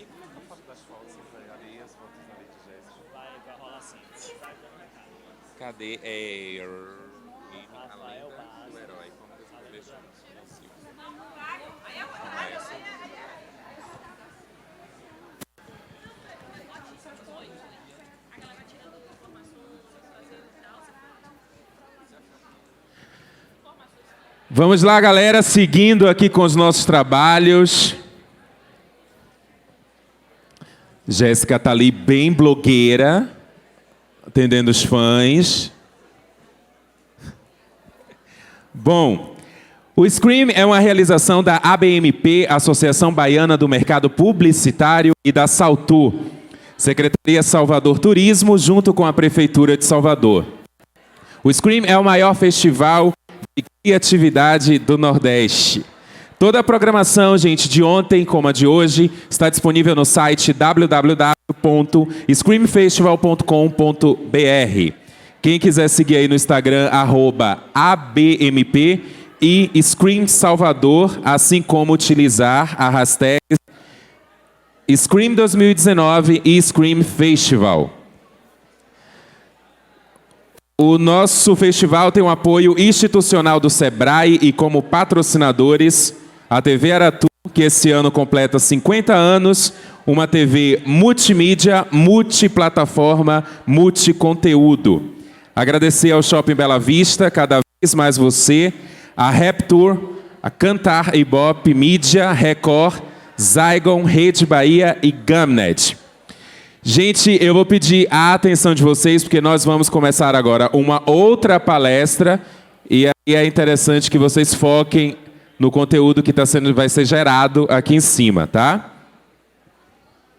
faço das fotos? Cadê as fotos da Lady Jéssica? Vai rolar assim. Cadê? Rafael o herói. Como desenvolver Vamos lá, galera, seguindo aqui com os nossos trabalhos. Jéssica tá ali bem blogueira, atendendo os fãs. Bom, o Scream é uma realização da ABMP, Associação Baiana do Mercado Publicitário, e da Saltur, Secretaria Salvador Turismo, junto com a Prefeitura de Salvador. O Scream é o maior festival de criatividade do Nordeste. Toda a programação, gente, de ontem como a de hoje, está disponível no site www.screamfestival.com.br. Quem quiser seguir aí no Instagram, @ABMP e Scream Salvador, assim como utilizar a hashtag Scream 2019 e Scream Festival. O nosso festival tem um apoio institucional do Sebrae e como patrocinadores a TV Aratu, que esse ano completa 50 anos, uma TV multimídia, multiplataforma, multiconteúdo. Agradecer ao Shopping Bela Vista, cada vez mais você, a Raptour, a Cantar Ibope, Mídia, Record, Zygon, Rede Bahia e Gamnet. Gente, eu vou pedir a atenção de vocês, porque nós vamos começar agora uma outra palestra, e aí é interessante que vocês foquem no conteúdo que vai ser gerado aqui em cima, tá?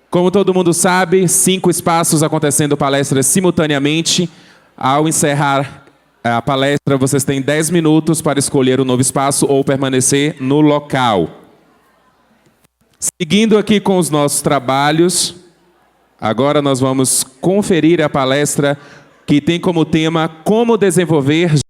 Como todo mundo sabe, 5 espaços acontecendo palestras simultaneamente. Ao encerrar a palestra, vocês têm 10 minutos para escolher um novo espaço ou permanecer no local. Seguindo aqui com os nossos trabalhos, agora nós vamos conferir a palestra que tem como tema Como desenvolver